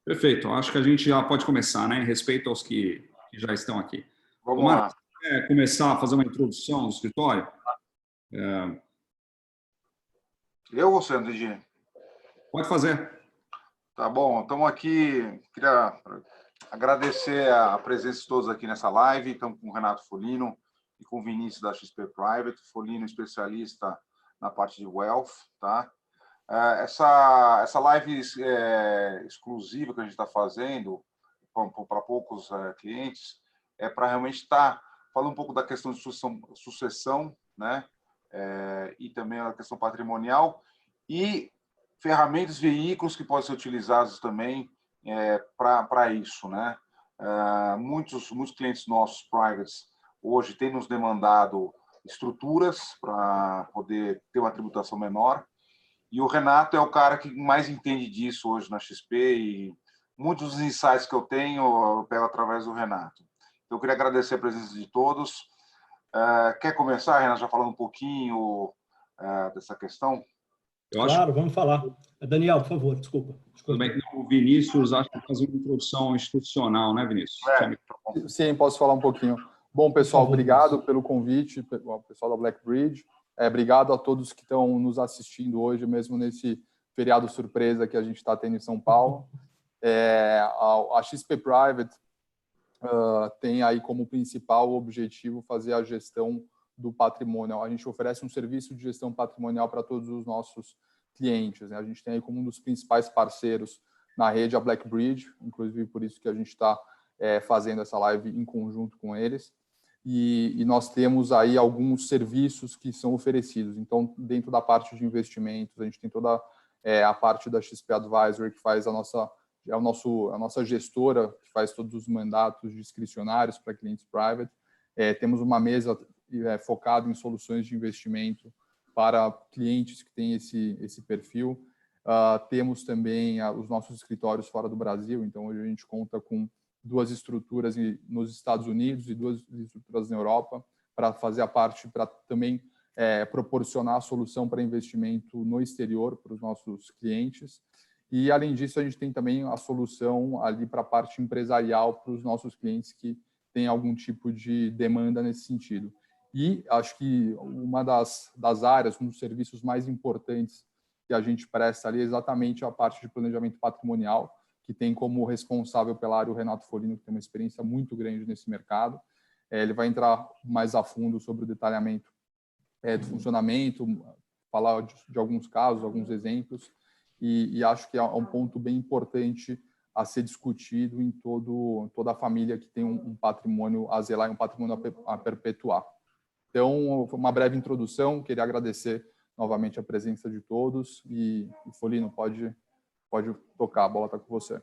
Perfeito. Acho que a gente já pode começar, né? Em respeito aos que já estão aqui. Vamos Omar, lá. você quer começar a fazer uma introdução do escritório? Eu ou você, André? Pode fazer. Tá bom, estamos aqui. Queria agradecer a presença de todos aqui nessa live. Estamos com o Renato Folino e com o Vinícius da XP Private. Folino, especialista na parte de Wealth, tá? Essa live exclusiva que a gente está fazendo para poucos clientes é para realmente estar falando um pouco da questão de sucessão, né? E também a questão patrimonial e ferramentas, veículos que podem ser utilizados também para isso, né? Muitos clientes nossos privates hoje têm nos demandado estruturas para poder ter uma tributação menor. E o Renato é o cara que mais entende disso hoje na XP e muitos dos insights que eu tenho eu pego através do Renato. Então, eu queria agradecer a presença de todos. Quer começar, Renato, já falando um pouquinho dessa questão? Claro, vamos falar. Daniel, por favor, desculpa. Tudo bem. O Vinícius, acho que vai fazer uma introdução institucional, né, Vinícius? Sim, posso falar um pouquinho. Bom, pessoal, obrigado pelo convite, pessoal da BlackBridge. Obrigado a todos que estão nos assistindo hoje, mesmo nesse feriado surpresa que a gente está tendo em São Paulo. A XP Private tem aí como principal objetivo fazer a gestão do patrimônio. A gente oferece um serviço de gestão patrimonial para todos os nossos clientes, né? A gente tem aí como um dos principais parceiros na rede a BlackBridge, inclusive por isso que a gente está fazendo essa live em conjunto com eles. E nós temos aí alguns serviços que são oferecidos. Então, dentro da parte de investimentos, a gente tem toda a parte da XP Advisory, que faz a nossa gestora, que faz todos os mandatos discricionários para clientes private. Temos uma mesa focada em soluções de investimento para clientes que têm esse perfil. Temos também os nossos escritórios fora do Brasil, então hoje a gente conta com 2 estruturas nos Estados Unidos e 2 estruturas na Europa para fazer a parte, para também proporcionar a solução para investimento no exterior para os nossos clientes. E, além disso, a gente tem também a solução ali para a parte empresarial para os nossos clientes que têm algum tipo de demanda nesse sentido. E acho que uma das áreas, um dos serviços mais importantes que a gente presta ali é exatamente a parte de planejamento patrimonial, que tem como responsável pela área o Renato Folino, que tem uma experiência muito grande nesse mercado. Ele vai entrar mais a fundo sobre o detalhamento do funcionamento, falar de alguns casos, alguns exemplos, e acho que é um ponto bem importante a ser discutido em toda a família que tem um patrimônio a zelar e um patrimônio a perpetuar. Então, uma breve introdução, queria agradecer novamente a presença de todos e Folino, pode tocar, a bola está com você.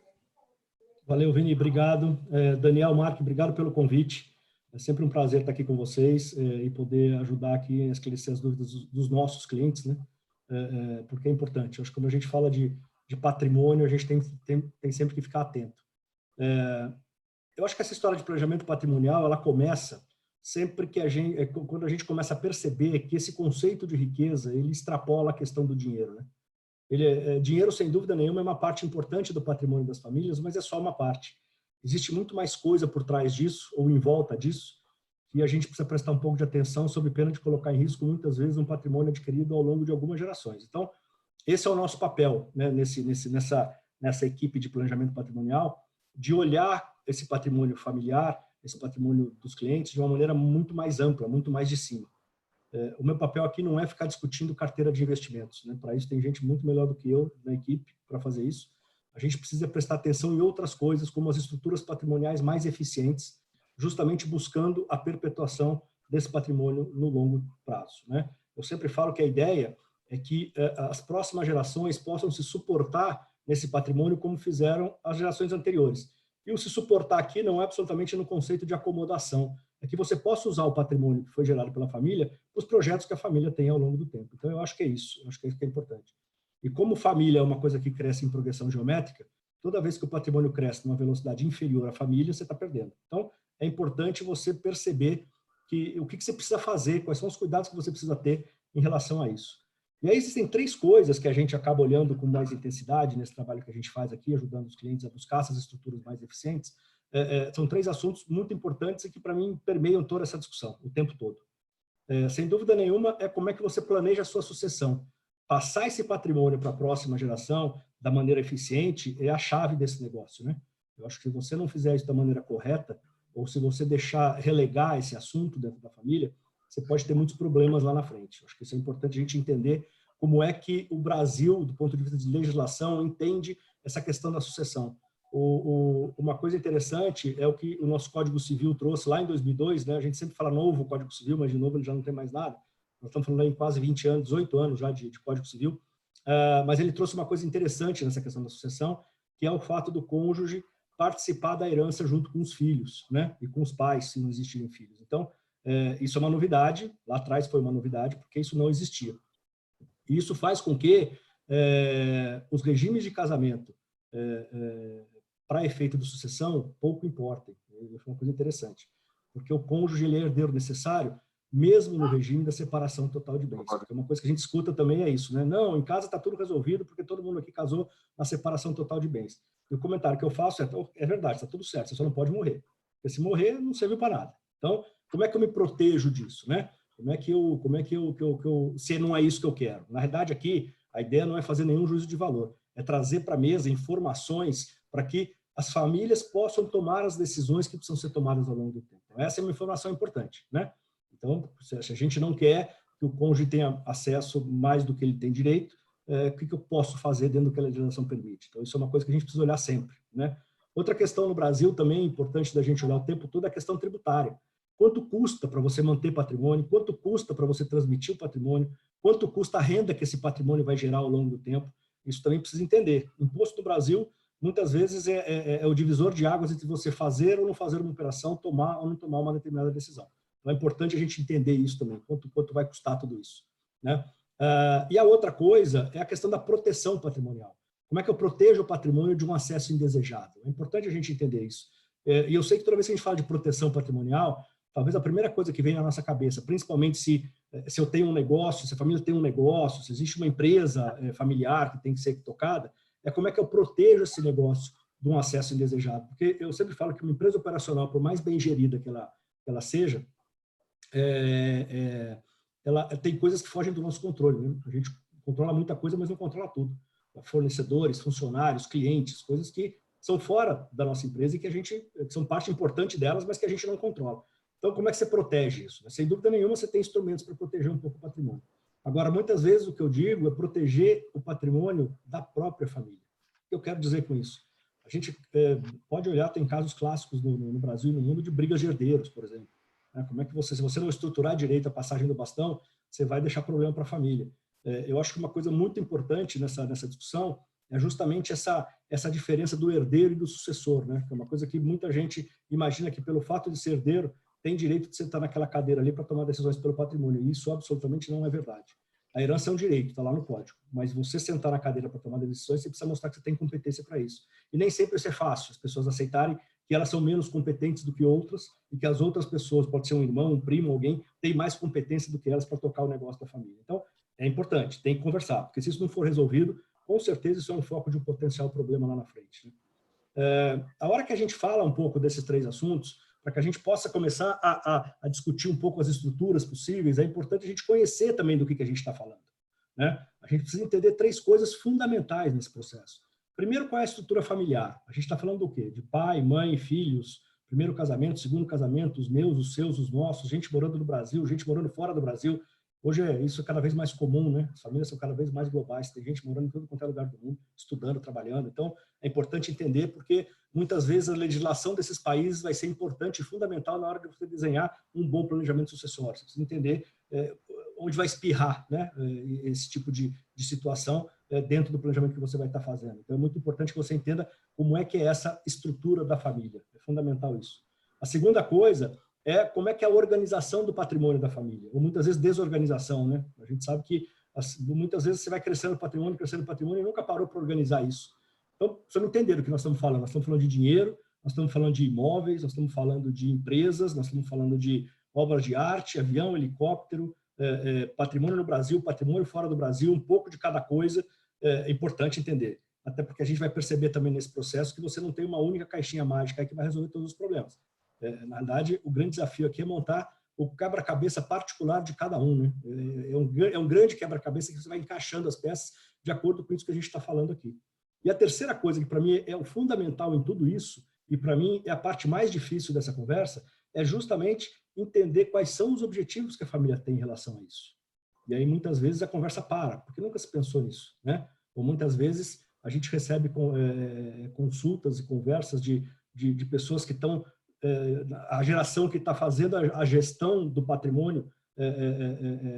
Valeu, Vini, obrigado. Daniel, Marco, obrigado pelo convite. É sempre um prazer estar aqui com vocês e poder ajudar aqui a esclarecer as dúvidas dos nossos clientes, né? Porque é importante. Acho que quando a gente fala de patrimônio, a gente tem sempre que ficar atento. Eu acho que essa história de planejamento patrimonial, ela começa sempre que quando a gente começa a perceber que esse conceito de riqueza, ele extrapola a questão do dinheiro, né? Dinheiro, sem dúvida nenhuma, é uma parte importante do patrimônio das famílias, mas é só uma parte. Existe muito mais coisa por trás disso, ou em volta disso, que a gente precisa prestar um pouco de atenção, sob pena de colocar em risco, muitas vezes, um patrimônio adquirido ao longo de algumas gerações. Então, esse é o nosso papel, né, nessa equipe de planejamento patrimonial, de olhar esse patrimônio familiar, esse patrimônio dos clientes, de uma maneira muito mais ampla, muito mais de cima. O meu papel aqui não é ficar discutindo carteira de investimentos, né? Para isso tem gente muito melhor do que eu na equipe para fazer isso. A gente precisa prestar atenção em outras coisas, como as estruturas patrimoniais mais eficientes, justamente buscando a perpetuação desse patrimônio no longo prazo, né? Eu sempre falo que a ideia é que as próximas gerações possam se suportar nesse patrimônio como fizeram as gerações anteriores. E o se suportar aqui não é absolutamente no conceito de acomodação, é que você possa usar o patrimônio que foi gerado pela família para os projetos que a família tem ao longo do tempo. Então, eu acho que é isso, eu acho que é isso que é importante. E como família é uma coisa que cresce em progressão geométrica, toda vez que o patrimônio cresce numa velocidade inferior à família, você está perdendo. Então, é importante você perceber o que você precisa fazer, quais são os cuidados que você precisa ter em relação a isso. E aí existem 3 coisas que a gente acaba olhando com mais intensidade nesse trabalho que a gente faz aqui, ajudando os clientes a buscar essas estruturas mais eficientes. São 3 assuntos muito importantes e que, para mim, permeiam toda essa discussão, o tempo todo. Sem dúvida nenhuma, é como é que você planeja a sua sucessão. Passar esse patrimônio para a próxima geração da maneira eficiente é a chave desse negócio, né? Eu acho que se você não fizer isso da maneira correta, ou se você deixar relegar esse assunto dentro da família, você pode ter muitos problemas lá na frente. Eu acho que isso é importante a gente entender como é que o Brasil, do ponto de vista de legislação, entende essa questão da sucessão. Uma coisa interessante é o que o nosso Código Civil trouxe lá em 2002, né? A gente sempre fala novo Código Civil, mas de novo ele já não tem mais nada. Nós estamos falando aí em quase 20 anos, 18 anos já de Código Civil. Mas ele trouxe uma coisa interessante nessa questão da sucessão, que é o fato do cônjuge participar da herança junto com os filhos, né? E com os pais, se não existirem filhos. Então, isso é uma novidade. Lá atrás foi uma novidade, porque isso não existia. E isso faz com que os regimes de casamento para efeito de sucessão pouco importem. Isso é uma coisa interessante, porque o cônjuge ele é herdeiro necessário, mesmo no regime da separação total de bens. Porque uma coisa que a gente escuta também é isso, né? Não, em casa está tudo resolvido porque todo mundo aqui casou na separação total de bens. E o comentário que eu faço é verdade, está tudo certo, você só não pode morrer. Porque se morrer, não serviu para nada. Então, como é que eu me protejo disso, né? Se não é isso que eu quero? Na verdade, aqui, a ideia não é fazer nenhum juízo de valor, é trazer para a mesa informações para que as famílias possam tomar as decisões que precisam ser tomadas ao longo do tempo. Então, essa é uma informação importante, né? Então, se a gente não quer que o cônjuge tenha acesso mais do que ele tem direito, o que eu posso fazer dentro do que a legislação permite? Então, isso é uma coisa que a gente precisa olhar sempre, né? Outra questão no Brasil também importante da gente olhar o tempo todo é a questão tributária. Quanto custa para você manter patrimônio? Quanto custa para você transmitir o patrimônio? Quanto custa a renda que esse patrimônio vai gerar ao longo do tempo? Isso também precisa entender. Imposto no Brasil, muitas vezes, é o divisor de águas entre você fazer ou não fazer uma operação, tomar ou não tomar uma determinada decisão. Então, é importante a gente entender isso também, quanto vai custar tudo isso, né? E a outra coisa é a questão da proteção patrimonial. Como é que eu protejo o patrimônio de um acesso indesejado? É importante a gente entender isso. E eu sei que toda vez que a gente fala de proteção patrimonial, talvez a primeira coisa que vem na nossa cabeça, principalmente se eu tenho um negócio, se a família tem um negócio, se existe uma empresa familiar que tem que ser tocada, é como é que eu protejo esse negócio de um acesso indesejado. Porque eu sempre falo que uma empresa operacional, por mais bem gerida que ela seja, ela tem coisas que fogem do nosso controle, né? A gente controla muita coisa, mas não controla tudo. Fornecedores, funcionários, clientes, coisas que são fora da nossa empresa e que são parte importante delas, mas que a gente não controla. Então, como é que você protege isso? Sem dúvida nenhuma, você tem instrumentos para proteger um pouco o patrimônio. Agora, muitas vezes o que eu digo é proteger o patrimônio da própria família. O que eu quero dizer com isso? A gente pode olhar, tem casos clássicos no Brasil e no mundo de brigas de herdeiros, por exemplo. Como é que se você não estruturar direito a passagem do bastão, você vai deixar problema para a família. Eu acho que uma coisa muito importante nessa discussão é justamente essa diferença do herdeiro e do sucessor, né? Que é uma coisa que muita gente imagina que pelo fato de ser herdeiro tem direito de sentar naquela cadeira ali para tomar decisões pelo patrimônio. E isso absolutamente não é verdade. A herança é um direito, está lá no código. Mas você sentar na cadeira para tomar decisões, você precisa mostrar que você tem competência para isso. E nem sempre isso é fácil, as pessoas aceitarem que elas são menos competentes do que outras e que as outras pessoas, pode ser um irmão, um primo, alguém, tem mais competência do que elas para tocar o negócio da família. Então, é importante, tem que conversar, porque se isso não for resolvido, com certeza isso é um foco de um potencial problema lá na frente, né? A hora que a gente fala um pouco desses 3 assuntos, para que a gente possa começar a discutir um pouco as estruturas possíveis, é importante a gente conhecer também do que a gente está falando, né? A gente precisa entender 3 coisas fundamentais nesse processo. Primeiro, qual é a estrutura familiar? A gente está falando do quê? De pai, mãe, filhos, primeiro casamento, segundo casamento, os meus, os seus, os nossos, gente morando no Brasil, gente morando fora do Brasil. Hoje isso é cada vez mais comum, né? As famílias são cada vez mais globais, tem gente morando em todo quanto é lugar do mundo, estudando, trabalhando. Então, é importante entender porque muitas vezes a legislação desses países vai ser importante e fundamental na hora de você desenhar um bom planejamento sucessório. Você precisa entender onde vai espirrar, né, esse tipo de situação dentro do planejamento que você vai estar fazendo. Então, é muito importante que você entenda como é que é essa estrutura da família. É fundamental isso. A segunda coisa é como é que é a organização do patrimônio da família, ou muitas vezes desorganização, né? A gente sabe que muitas vezes você vai crescendo o patrimônio e nunca parou para organizar isso. Então, precisamos entender do que nós estamos falando. Nós estamos falando de dinheiro, nós estamos falando de imóveis, nós estamos falando de empresas, nós estamos falando de obras de arte, avião, helicóptero, patrimônio no Brasil, patrimônio fora do Brasil, um pouco de cada coisa, é importante entender. Até porque a gente vai perceber também nesse processo que você não tem uma única caixinha mágica que vai resolver todos os problemas. Na verdade, o grande desafio aqui é montar o quebra-cabeça particular de cada um, né? É um grande quebra-cabeça que você vai encaixando as peças de acordo com isso que a gente está falando aqui. E a terceira coisa que para mim é o fundamental em tudo isso, e para mim é a parte mais difícil dessa conversa, é justamente entender quais são os objetivos que a família tem em relação a isso. E aí muitas vezes a conversa para, porque nunca se pensou nisso, né? Ou muitas vezes a gente recebe consultas e conversas de pessoas que estão, a geração que está fazendo a gestão do patrimônio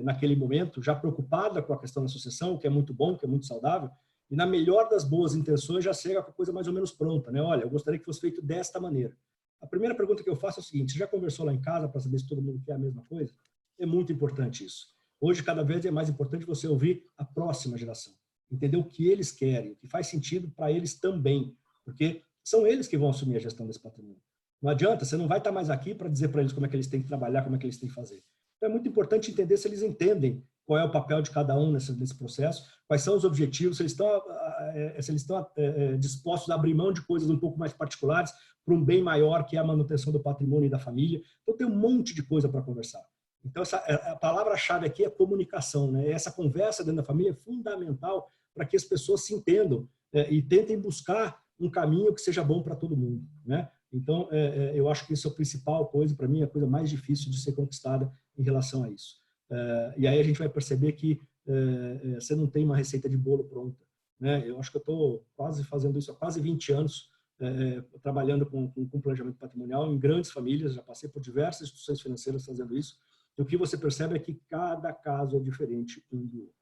naquele momento, já preocupada com a questão da sucessão, o que é muito bom, que é muito saudável, e na melhor das boas intenções já chega com a coisa mais ou menos pronta, né? Olha, eu gostaria que fosse feito desta maneira. A primeira pergunta que eu faço é o seguinte: você já conversou lá em casa para saber se todo mundo quer a mesma coisa? É muito importante isso. Hoje, cada vez é mais importante você ouvir a próxima geração, entender o que eles querem, o que faz sentido para eles também, porque são eles que vão assumir a gestão desse patrimônio. Não adianta, você não vai estar mais aqui para dizer para eles como é que eles têm que trabalhar, como é que eles têm que fazer. Então, é muito importante entender se eles entendem qual é o papel de cada um nesse processo, quais são os objetivos, se eles estão dispostos a abrir mão de coisas um pouco mais particulares para um bem maior, que é a manutenção do patrimônio e da família. Então, tem um monte de coisa para conversar. Então, a palavra-chave aqui é comunicação, né? Essa conversa dentro da família é fundamental para que as pessoas se entendam e tentem buscar um caminho que seja bom para todo mundo, né? Então, eu acho que isso é a principal coisa, para mim, a coisa mais difícil de ser conquistada em relação a isso. E aí a gente vai perceber que você não tem uma receita de bolo pronta, né? Eu acho que eu estou quase fazendo isso há quase 20 anos, trabalhando com planejamento patrimonial em grandes famílias, já passei por diversas instituições financeiras fazendo isso, e o que você percebe é que cada caso é diferente um do outro.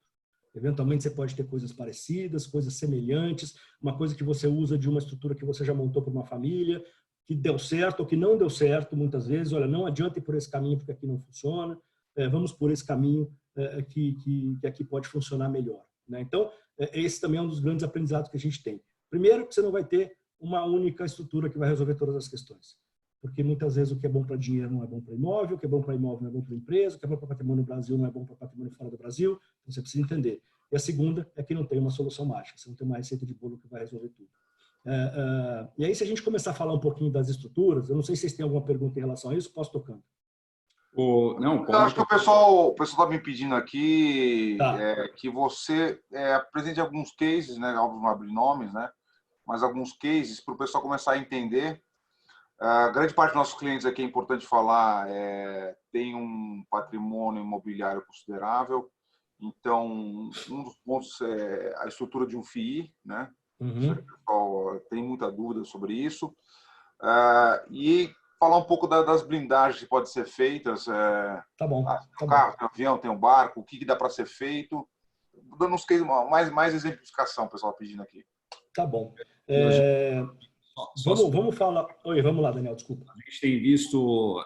Eventualmente você pode ter coisas parecidas, coisas semelhantes, uma coisa que você usa de uma estrutura que você já montou para uma família, que deu certo ou que não deu certo muitas vezes. Olha, não adianta ir por esse caminho porque aqui não funciona, vamos por esse caminho que aqui pode funcionar melhor, né? Então, esse também é um dos grandes aprendizados que a gente tem. Primeiro, que você não vai ter uma única estrutura que vai resolver todas as questões. Porque muitas vezes o que é bom para dinheiro não é bom para imóvel, o que é bom para imóvel não é bom para empresa, o que é bom para patrimônio no Brasil não é bom para patrimônio fora do Brasil. Então você precisa entender. E a segunda é que não tem uma solução mágica, você não tem uma receita de bolo que vai resolver tudo. E aí, se a gente começar a falar um pouquinho das estruturas, eu não sei se vocês têm alguma pergunta em relação a isso, posso tocando. Não, eu acho que o pessoal está me pedindo aqui que você apresente alguns cases, né? Óbvio, não abrir nomes, né? Mas alguns cases para o pessoal começar a entender. A grande parte dos nossos clientes aqui, é importante falar, tem um patrimônio imobiliário considerável. Então, um dos pontos é a estrutura de um FII, né? Uhum. O pessoal tem muita dúvida sobre isso. E falar um pouco das blindagens que podem ser feitas. Tá bom. Tem um carro, tem um avião, tem um barco, o que dá para ser feito. Dando uns cases, mais exemplificação, o pessoal pedindo aqui. Tá bom. Vamos falar. Oi, vamos lá, Daniel, desculpa. A gente tem visto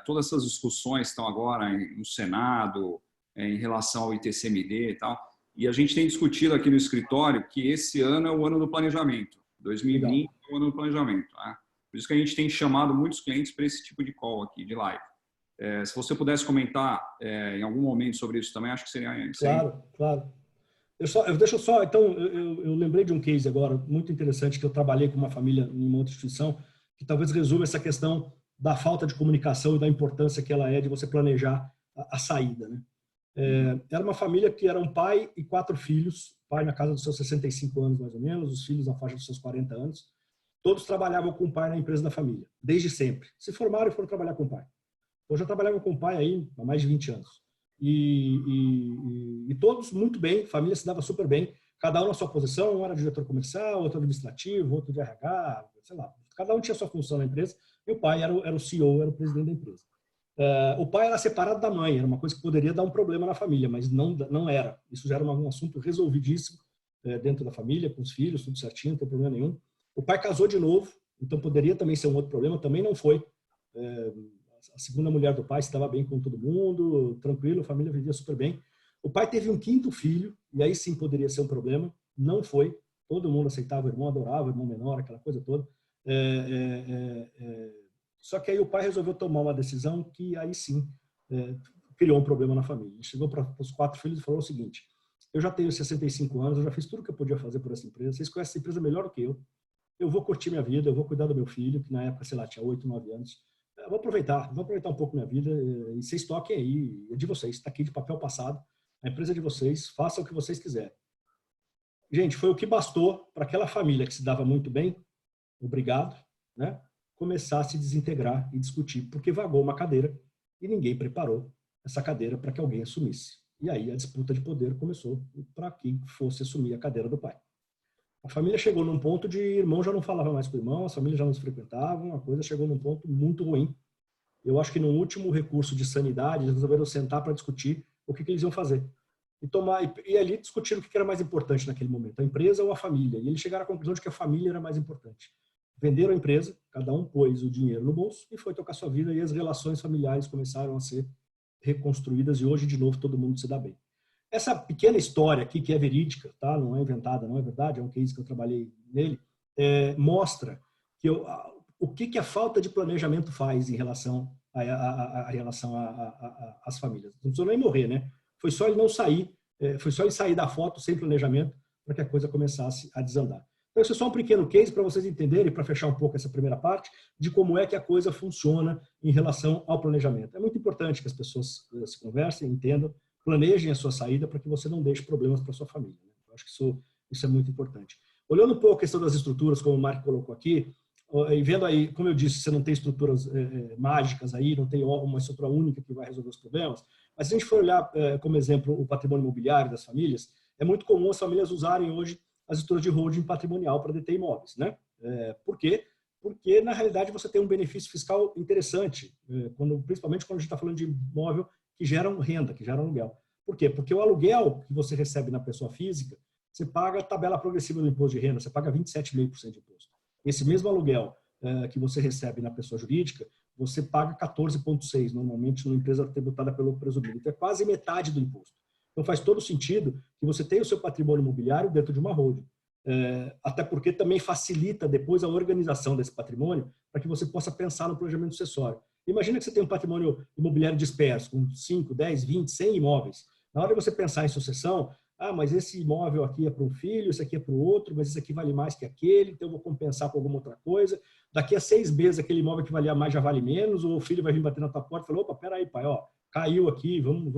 todas essas discussões que estão agora no Senado em relação ao ITCMD e tal, e a gente tem discutido aqui no escritório que esse ano é o ano do planejamento, 2020 é o ano do planejamento, né? Por isso que a gente tem chamado muitos clientes para esse tipo de call aqui, de live. Se você pudesse comentar em algum momento sobre isso também, acho que seria... Claro. Então, eu lembrei de um case agora muito interessante que eu trabalhei com uma família em uma outra instituição, que talvez resume essa questão da falta de comunicação e da importância que ela é de você planejar a saída, né? Era uma família que era um pai e 4 filhos, pai na casa dos seus 65 anos mais ou menos, os filhos na faixa dos seus 40 anos. Todos trabalhavam com o pai na empresa da família, desde sempre. Se formaram e foram trabalhar com o pai. Eu já trabalhava com o pai aí há mais de 20 anos. E todos muito bem, a família se dava super bem, cada um na sua posição, um era diretor comercial, outro administrativo, outro de RH, sei lá, cada um tinha sua função na empresa, e o pai era o CEO, era o presidente da empresa. O pai era separado da mãe, era uma coisa que poderia dar um problema na família, mas não era. Isso já era um assunto resolvidíssimo dentro da família, com os filhos, tudo certinho, não tem problema nenhum. O pai casou de novo, então poderia também ser um outro problema, também não foi. A segunda mulher do pai estava bem com todo mundo, tranquilo, a família vivia super bem. O pai teve um 5º filho, e aí sim poderia ser um problema, não foi. Todo mundo aceitava o irmão, adorava o irmão menor, aquela coisa toda. Só que aí o pai resolveu tomar uma decisão que aí sim criou um problema na família. Ele chegou para os 4 filhos e falou o seguinte: eu já tenho 65 anos, eu já fiz tudo que eu podia fazer por essa empresa, vocês conhecem essa empresa melhor do que eu vou curtir minha vida, eu vou cuidar do meu filho, que na época, sei lá, tinha 8, 9 anos, eu vou aproveitar um pouco minha vida, e vocês toquem aí, é de vocês, está aqui de papel passado, a empresa é de vocês, façam o que vocês quiserem. Gente, foi o que bastou para aquela família que se dava muito bem, obrigado, né, começar a se desintegrar e discutir, porque vagou uma cadeira e ninguém preparou essa cadeira para que alguém assumisse. E aí a disputa de poder começou para quem fosse assumir a cadeira do pai. A família chegou num ponto de irmão já não falava mais com o irmão, as famílias já não se frequentavam, a coisa chegou num ponto muito ruim. Eu acho que no último recurso de sanidade, eles resolveram sentar para discutir o que eles iam fazer. E ali discutiram o que era mais importante naquele momento, a empresa ou a família. E eles chegaram à conclusão de que a família era mais importante. Venderam a empresa, cada um pôs o dinheiro no bolso e foi tocar sua vida, e as relações familiares começaram a ser reconstruídas e hoje, de novo, todo mundo se dá bem. Essa pequena história aqui, que é verídica, tá? Não é inventada, não é verdade, é um case que eu trabalhei nele, mostra que o que a falta de planejamento faz em relação às famílias. Não precisou nem morrer, né? Foi só ele não sair, foi só ele sair da foto sem planejamento para que a coisa começasse a desandar. Então, esse é só um pequeno case para vocês entenderem, para fechar um pouco essa primeira parte, de como é que a coisa funciona em relação ao planejamento. É muito importante que as pessoas se conversem, entendam, planejem a sua saída para que você não deixe problemas para a sua família. Né? Eu acho que isso é muito importante. Olhando um pouco a questão das estruturas, como o Mark colocou aqui, e vendo aí, como eu disse, você não tem estruturas mágicas aí, não tem uma estrutura única que vai resolver os problemas, mas se a gente for olhar como exemplo o patrimônio imobiliário das famílias, é muito comum as famílias usarem hoje as estruturas de holding patrimonial para deter imóveis, né? Por quê? Porque, na realidade, você tem um benefício fiscal interessante, principalmente quando a gente está falando de imóvel que geram renda, que geram aluguel. Por quê? Porque o aluguel que você recebe na pessoa física, você paga a tabela progressiva do imposto de renda, você paga 27,5% de imposto. Esse mesmo aluguel que você recebe na pessoa jurídica, você paga 14,6%, normalmente numa empresa tributada pelo presumido. Então, é quase metade do imposto. Então, faz todo sentido que você tenha o seu patrimônio imobiliário dentro de uma holding. Até porque também facilita depois a organização desse patrimônio para que você possa pensar no planejamento sucessório. Imagina que você tem um patrimônio imobiliário disperso, com 5, 10, 20, 100 imóveis. Na hora de você pensar em sucessão, mas esse imóvel aqui é para um filho, esse aqui é para o outro, mas esse aqui vale mais que aquele, então eu vou compensar com alguma outra coisa. Daqui a 6 meses, aquele imóvel que valia mais já vale menos, ou o filho vai vir bater na tua porta e falar: opa, peraí, pai, ó, caiu aqui, vamos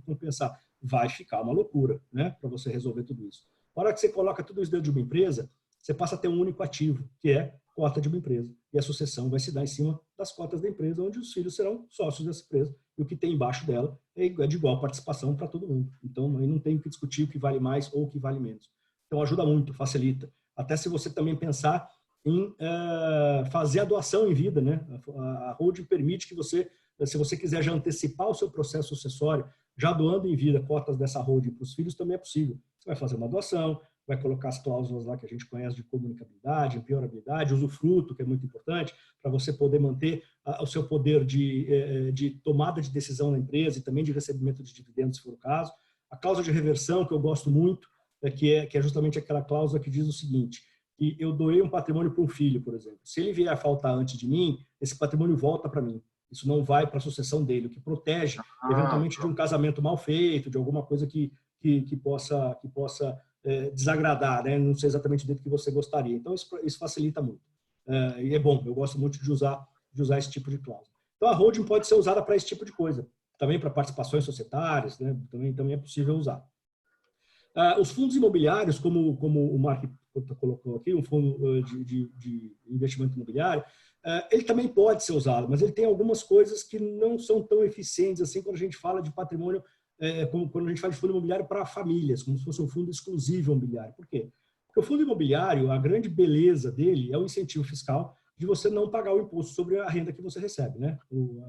compensar. Vai ficar uma loucura, né, para você resolver tudo isso. Na hora que você coloca tudo isso dentro de uma empresa, você passa a ter um único ativo, que é cota de uma empresa. E a sucessão vai se dar em cima das cotas da empresa, onde os filhos serão sócios dessa empresa. E o que tem embaixo dela é de igual participação para todo mundo. Então, aí não tem que discutir o que vale mais ou o que vale menos. Então, ajuda muito, facilita. Até se você também pensar em fazer a doação em vida, né? A holding permite que você, se você quiser já antecipar o seu processo sucessório, já doando em vida cotas dessa holding para os filhos, também é possível. Você vai fazer uma doação, vai colocar as cláusulas lá que a gente conhece de comunicabilidade, empenhorabilidade, usufruto, que é muito importante, para você poder manter o seu poder de tomada de decisão na empresa e também de recebimento de dividendos, se for o caso. A cláusula de reversão, que eu gosto muito, que é justamente aquela cláusula que diz o seguinte: que eu doei um patrimônio para um filho, por exemplo. Se ele vier a faltar antes de mim, esse patrimônio volta para mim. Isso não vai para a sucessão dele, o que protege, eventualmente, de um casamento mal feito, de alguma coisa que possa desagradar, né? Não sei exatamente do que você gostaria. Então, isso facilita muito. E é bom, eu gosto muito de usar esse tipo de cláusula. Então, a holding pode ser usada para esse tipo de coisa. Também para participações societárias, né? Também é possível usar. Os fundos imobiliários, como o Mark colocou aqui, um fundo de investimento imobiliário, ele também pode ser usado, mas ele tem algumas coisas que não são tão eficientes assim quando a gente fala de patrimônio, como quando a gente fala de fundo imobiliário para famílias, como se fosse um fundo exclusivo imobiliário. Por quê? Porque o fundo imobiliário, a grande beleza dele é o incentivo fiscal de você não pagar o imposto sobre a renda que você recebe, né? O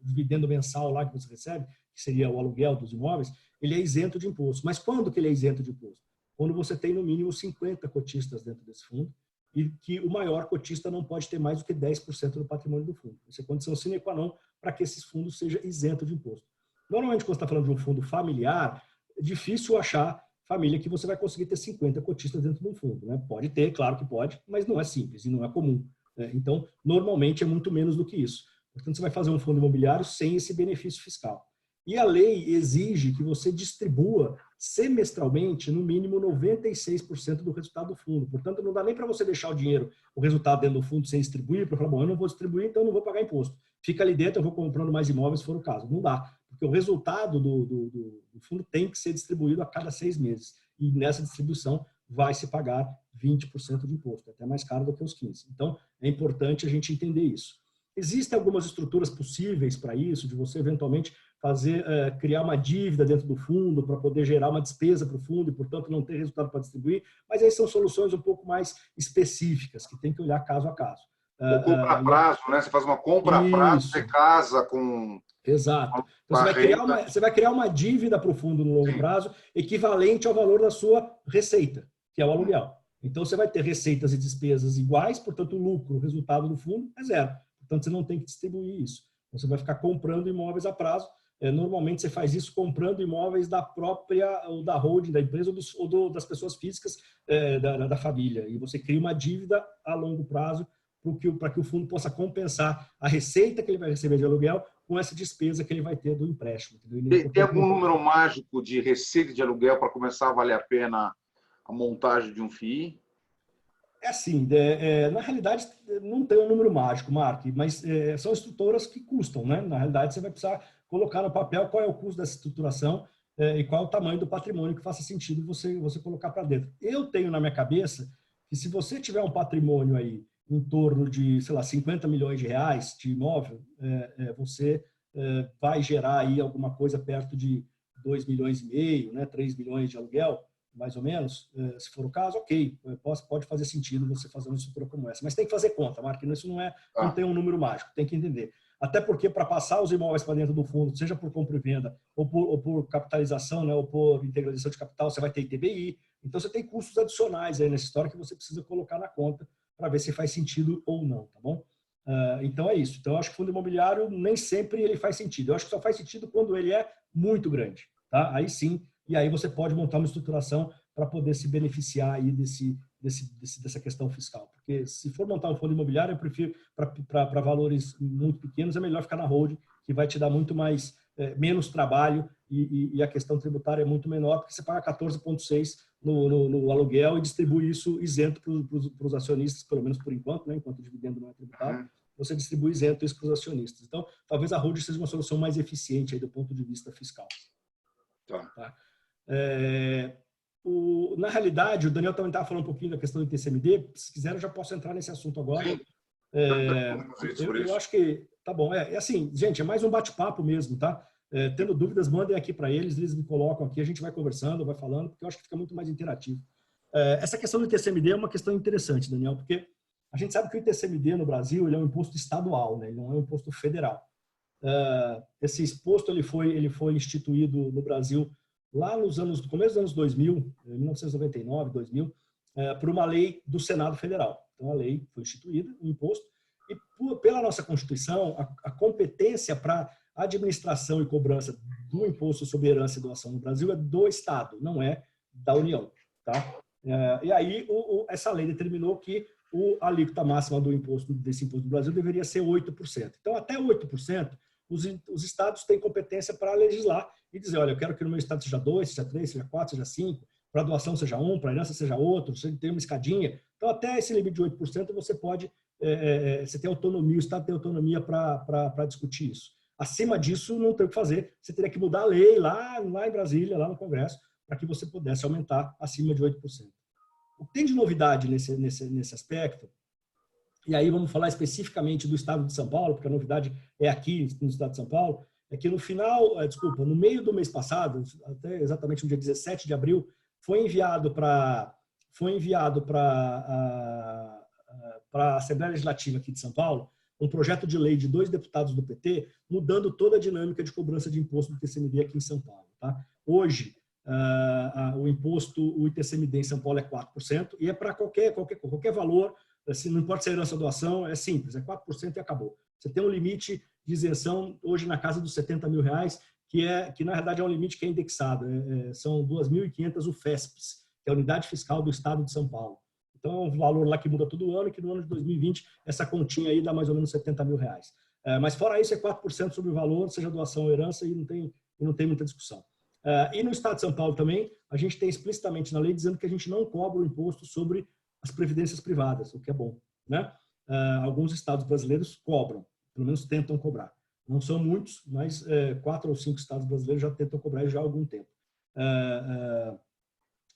dividendo mensal lá que você recebe, que seria o aluguel dos imóveis, ele é isento de imposto. Mas quando que ele é isento de imposto? Quando você tem no mínimo 50 cotistas dentro desse fundo e que o maior cotista não pode ter mais do que 10% do patrimônio do fundo. Isso é condição sine qua non para que esses fundos sejam isentos de imposto. Normalmente, quando você está falando de um fundo familiar, é difícil achar família que você vai conseguir ter 50 cotistas dentro de um fundo, né? Pode ter, claro que pode, mas não é simples e não é comum. Então, normalmente é muito menos do que isso. Portanto, você vai fazer um fundo imobiliário sem esse benefício fiscal. E a lei exige que você distribua semestralmente, no mínimo, 96% do resultado do fundo. Portanto, não dá nem para você deixar o dinheiro, o resultado dentro do fundo sem distribuir, para falar, bom, eu não vou distribuir, então eu não vou pagar imposto. Fica ali dentro, eu vou comprando mais imóveis, se for o caso. Não dá, porque o resultado do fundo tem que ser distribuído a cada 6 meses. E nessa distribuição vai se pagar 20% de imposto, até mais caro do que os 15%. Então, é importante a gente entender isso. Existem algumas estruturas possíveis para isso, de você eventualmente criar uma dívida dentro do fundo para poder gerar uma despesa para o fundo e, portanto, não ter resultado para distribuir, mas aí são soluções um pouco mais específicas, que tem que olhar caso a caso. Compra a prazo, né? Você faz uma compra a prazo, você casa com... Exato. Então, você vai criar uma dívida para o fundo no longo prazo equivalente ao valor da sua receita, que é o aluguel. Então, você vai ter receitas e despesas iguais, portanto, o lucro, o resultado do fundo é zero. Portanto, você não tem que distribuir isso. Você vai ficar comprando imóveis a prazo. Normalmente, você faz isso comprando imóveis da própria, ou da holding, da empresa, ou das pessoas físicas da família. E você cria uma dívida a longo prazo para que o fundo possa compensar a receita que ele vai receber de aluguel com essa despesa que ele vai ter do empréstimo. Tem algum número mágico de receita de aluguel para começar a valer a pena a montagem de um FII? É assim, na realidade não tem um número mágico, Mark, mas são estruturas que custam, né? Na realidade você vai precisar colocar no papel qual é o custo dessa estruturação e qual é o tamanho do patrimônio que faça sentido você colocar para dentro. Eu tenho na minha cabeça que se você tiver um patrimônio aí em torno de, sei lá, 50 milhões de reais de imóvel, você vai gerar aí alguma coisa perto de 2,5 milhões, né? 3 milhões de aluguel, mais ou menos, se for o caso, ok, pode fazer sentido você fazer uma estrutura como essa. Mas tem que fazer conta, Mark, isso não tem um número mágico, tem que entender. Até porque para passar os imóveis para dentro do fundo, seja por compra e venda, ou por capitalização, né, ou por integralização de capital, você vai ter ITBI. Então, você tem custos adicionais aí nessa história que você precisa colocar na conta para ver se faz sentido ou não, tá bom? Então, é isso. Então, eu acho que o fundo imobiliário nem sempre ele faz sentido. Eu acho que só faz sentido quando ele é muito grande, tá? Aí sim, e aí você pode montar uma estruturação para poder se beneficiar aí dessa questão fiscal. Porque se for montar um fundo imobiliário, eu prefiro, para valores muito pequenos, é melhor ficar na holding, que vai te dar muito mais, menos trabalho e a questão tributária é muito menor, porque você paga 14,6% no aluguel e distribui isso isento para os acionistas, pelo menos por enquanto, né, enquanto o dividendo não é tributado, você distribui isento isso para os acionistas. Então, talvez a holding seja uma solução mais eficiente aí do ponto de vista fiscal. Tá? Na realidade, o Daniel também estava falando um pouquinho da questão do ITCMD. Se quiser, eu já posso entrar nesse assunto agora. Eu acho que tá bom. Assim, gente, é mais um bate-papo mesmo, tá? Tendo dúvidas, mandem aqui para eles me colocam aqui, a gente vai conversando, vai falando, porque eu acho que fica muito mais interativo. Essa questão do ITCMD é uma questão interessante, Daniel, porque a gente sabe que o ITCMD no Brasil ele é um imposto estadual, né? Ele não é um imposto federal. Esse imposto ele foi instituído no Brasil lá no começo dos anos 2000, 1999, 2000, por uma lei do Senado Federal. Então, a lei foi instituída, o imposto, e pela nossa Constituição, a competência para administração e cobrança do imposto sobre herança e doação no Brasil é do Estado, não é da União. Tá? E aí, essa lei determinou que a alíquota máxima desse imposto do Brasil deveria ser 8%. Então, até 8%, os estados têm competência para legislar e dizer, olha, eu quero que no meu estado seja 2, seja 3, seja 4, seja 5, para doação seja 1, para herança seja outro, você tem uma escadinha. Então, até esse limite de 8%, você pode, você tem autonomia, o estado tem autonomia para discutir isso. Acima disso, não tem o que fazer, você teria que mudar a lei lá em Brasília, lá no Congresso, para que você pudesse aumentar acima de 8%. O que tem de novidade nesse aspecto, e aí vamos falar especificamente do estado de São Paulo, porque a novidade é aqui no estado de São Paulo, é que no meio do mês passado, até exatamente no dia 17 de abril, foi enviado para a Assembleia Legislativa aqui de São Paulo um projeto de lei de 2 deputados do PT, mudando toda a dinâmica de cobrança de imposto do ITCMD aqui em São Paulo. Tá? Hoje, o ITCMD em São Paulo é 4%, e é para qualquer valor, assim, não importa se é herança ou doação, é simples, é 4% e acabou. Você tem um limite de isenção hoje na casa dos 70 mil reais, que na verdade é um limite que é indexado, são 2.500 UFESPs, que é a Unidade Fiscal do Estado de São Paulo. Então é um valor lá que muda todo ano, e que no ano de 2020 essa continha aí dá mais ou menos 70 mil reais. Mas fora isso é 4% sobre o valor, seja doação ou herança, e não tem e não tem muita discussão. E no Estado de São Paulo também, a gente tem explicitamente na lei dizendo que a gente não cobra o imposto sobre as previdências privadas, o que é bom, né? Alguns estados brasileiros cobram, pelo menos tentam cobrar. Não são muitos, mas 4 ou 5 estados brasileiros já tentam cobrar já há algum tempo.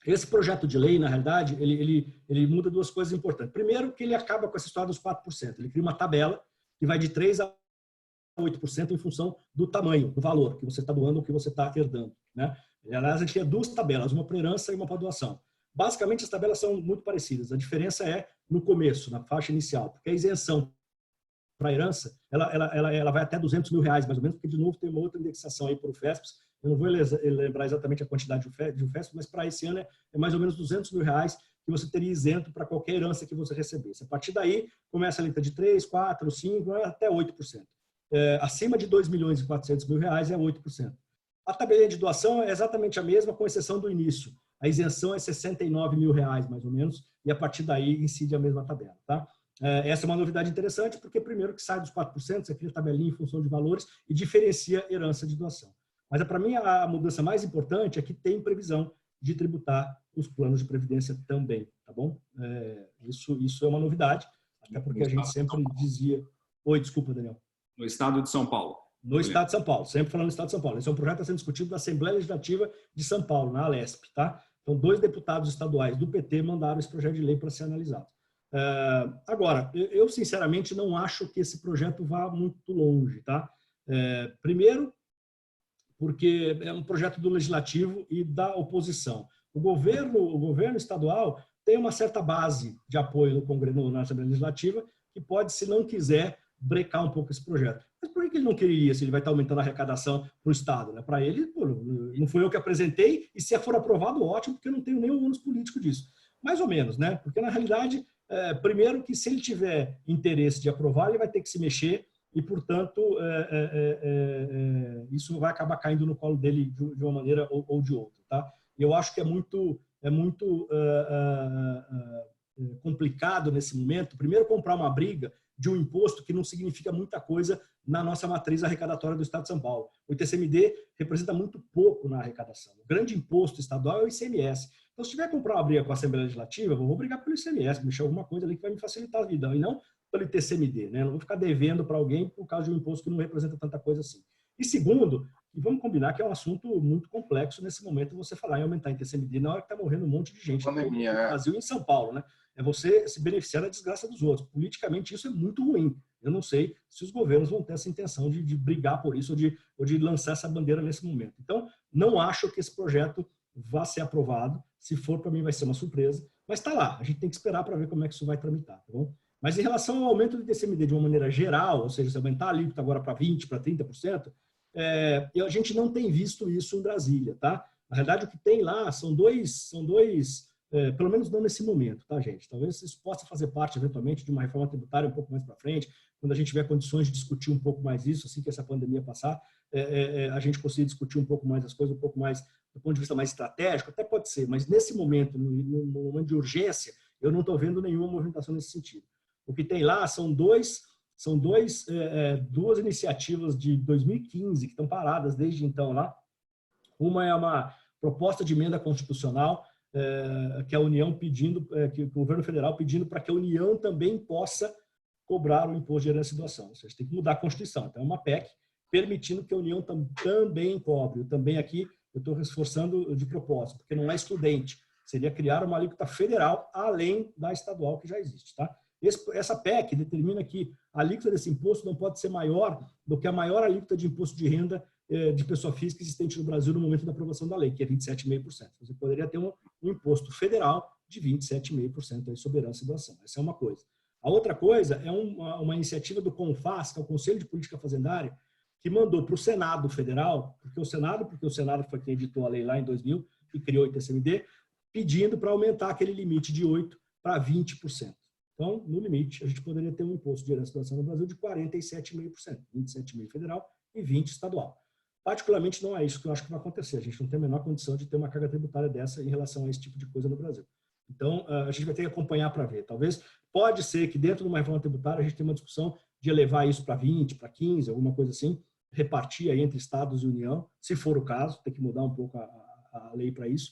Esse projeto de lei, na realidade, ele muda duas coisas importantes. Primeiro, que ele acaba com essa história dos 4%. Ele cria uma tabela que vai de 3% a 8% em função do tamanho, do valor que você está doando ou que você está herdando, né? Aliás, a gente tem duas tabelas, uma para herança e uma para doação. Basicamente, as tabelas são muito parecidas. A diferença é no começo, na faixa inicial, porque a isenção para a herança, ela vai até R$200 mil, mais ou menos, porque, de novo, tem uma outra indexação aí para o FESPS. Eu não vou lembrar exatamente a quantidade de um FESP, mas para esse ano é mais ou menos R$200 mil que você teria isento para qualquer herança que você recebesse. A partir daí, começa a alíquota de 3%, 4%, 5%, até 8%. Acima de R$2.400.000 é 8%. A tabelinha de doação é exatamente a mesma, com exceção do início. A isenção é R$69 mil, mais ou menos, e a partir daí incide a mesma tabela. Tá? Essa é uma novidade interessante, porque primeiro que sai dos 4%, você cria tabelinha em função de valores e diferencia herança de doação. Mas, para mim, a mudança mais importante é que tem previsão de tributar os planos de previdência também, tá bom? Isso é uma novidade, até porque a gente sempre dizia... Oi, desculpa, Daniel. No estado de São Paulo. No estado de São Paulo, sempre falando no estado de São Paulo. Esse é um projeto que está sendo discutido na Assembleia Legislativa de São Paulo, na Alesp, tá? Então, 2 deputados estaduais do PT mandaram esse projeto de lei para ser analisado. Agora, eu sinceramente não acho que esse projeto vá muito longe, tá? Primeiro, porque é um projeto do Legislativo e da oposição. O governo estadual tem uma certa base de apoio no Congresso, na Assembleia Legislativa, que pode, se não quiser, brecar um pouco esse projeto. Mas por que ele não queria, se ele vai estar aumentando a arrecadação para o Estado? Né? Para ele, não fui eu que apresentei, e se for aprovado, ótimo, porque eu não tenho nenhum ônus político disso. Mais ou menos, né? Porque, na realidade, primeiro que se ele tiver interesse de aprovar, ele vai ter que se mexer e, portanto, isso vai acabar caindo no colo dele de uma maneira ou de outra. Tá? Eu acho que é muito complicado nesse momento, primeiro, comprar uma briga de um imposto que não significa muita coisa na nossa matriz arrecadatória do Estado de São Paulo. O ITCMD representa muito pouco na arrecadação. O grande imposto estadual é o ICMS. Então, se tiver que comprar uma briga com a Assembleia Legislativa, eu vou brigar pelo ICMS, mexer alguma coisa ali que vai me facilitar a vida, e não pelo ITCMD, né? Eu não vou ficar devendo para alguém por causa de um imposto que não representa tanta coisa assim. E segundo, e vamos combinar que é um assunto muito complexo nesse momento você falar em aumentar o ITCMD na hora que está morrendo um monte de gente Pandemia, no Brasil e em São Paulo, né? É você se beneficiar da desgraça dos outros. Politicamente, isso é muito ruim. Eu não sei se os governos vão ter essa intenção de brigar por isso ou de lançar essa bandeira nesse momento. Então, não acho que esse projeto vá ser aprovado. Se for, para mim, vai ser uma surpresa. Mas está lá. A gente tem que esperar para ver como é que isso vai tramitar. Tá bom? Mas em relação ao aumento do ITCMD de uma maneira geral, ou seja, se aumentar a alíquota agora para 20%, para 30%, a gente não tem visto isso em Brasília. Tá? Na verdade, o que tem lá são dois pelo menos não nesse momento, tá, gente? Talvez isso possa fazer parte, eventualmente, de uma reforma tributária um pouco mais para frente, quando a gente tiver condições de discutir um pouco mais isso, assim que essa pandemia passar, a gente conseguir discutir um pouco mais as coisas, um pouco mais, do ponto de vista mais estratégico, até pode ser, mas nesse momento, no momento de urgência, eu não estou vendo nenhuma movimentação nesse sentido. O que tem lá são duas iniciativas de 2015 que estão paradas desde então lá. Uma é uma proposta de emenda constitucional que a União pedindo, que o governo federal pedindo para que a União também possa cobrar o imposto de herança e doação. Ou seja, tem que mudar a Constituição. Então, é uma PEC permitindo que a União também cobre. Também aqui eu estou reforçando de propósito, porque não é excludente. Seria criar uma alíquota federal além da estadual que já existe. Tá? Essa PEC determina que a alíquota desse imposto não pode ser maior do que a maior alíquota de imposto de renda de pessoa física existente no Brasil no momento da aprovação da lei, que é 27,5%. Você poderia ter um imposto federal de 27,5% sobre herança e doação. Essa é uma coisa. A outra coisa é uma iniciativa do CONFAS, que é o Conselho de Política Fazendária, que mandou para o Senado Federal, porque o Senado foi quem editou a lei lá em 2000 e criou o ITCMD, pedindo para aumentar aquele limite de 8% para 20%. Então, no limite, a gente poderia ter um imposto de herança e doação no Brasil de 47,5%, 27,5% federal e 20% estadual. Particularmente, não é isso que eu acho que vai acontecer. A gente não tem a menor condição de ter uma carga tributária dessa em relação a esse tipo de coisa no Brasil. Então, a gente vai ter que acompanhar para ver. Talvez, pode ser que dentro de uma reforma tributária a gente tenha uma discussão de elevar isso para 20%, para 15%, alguma coisa assim, repartir aí entre estados e União, se for o caso, tem que mudar um pouco a lei para isso,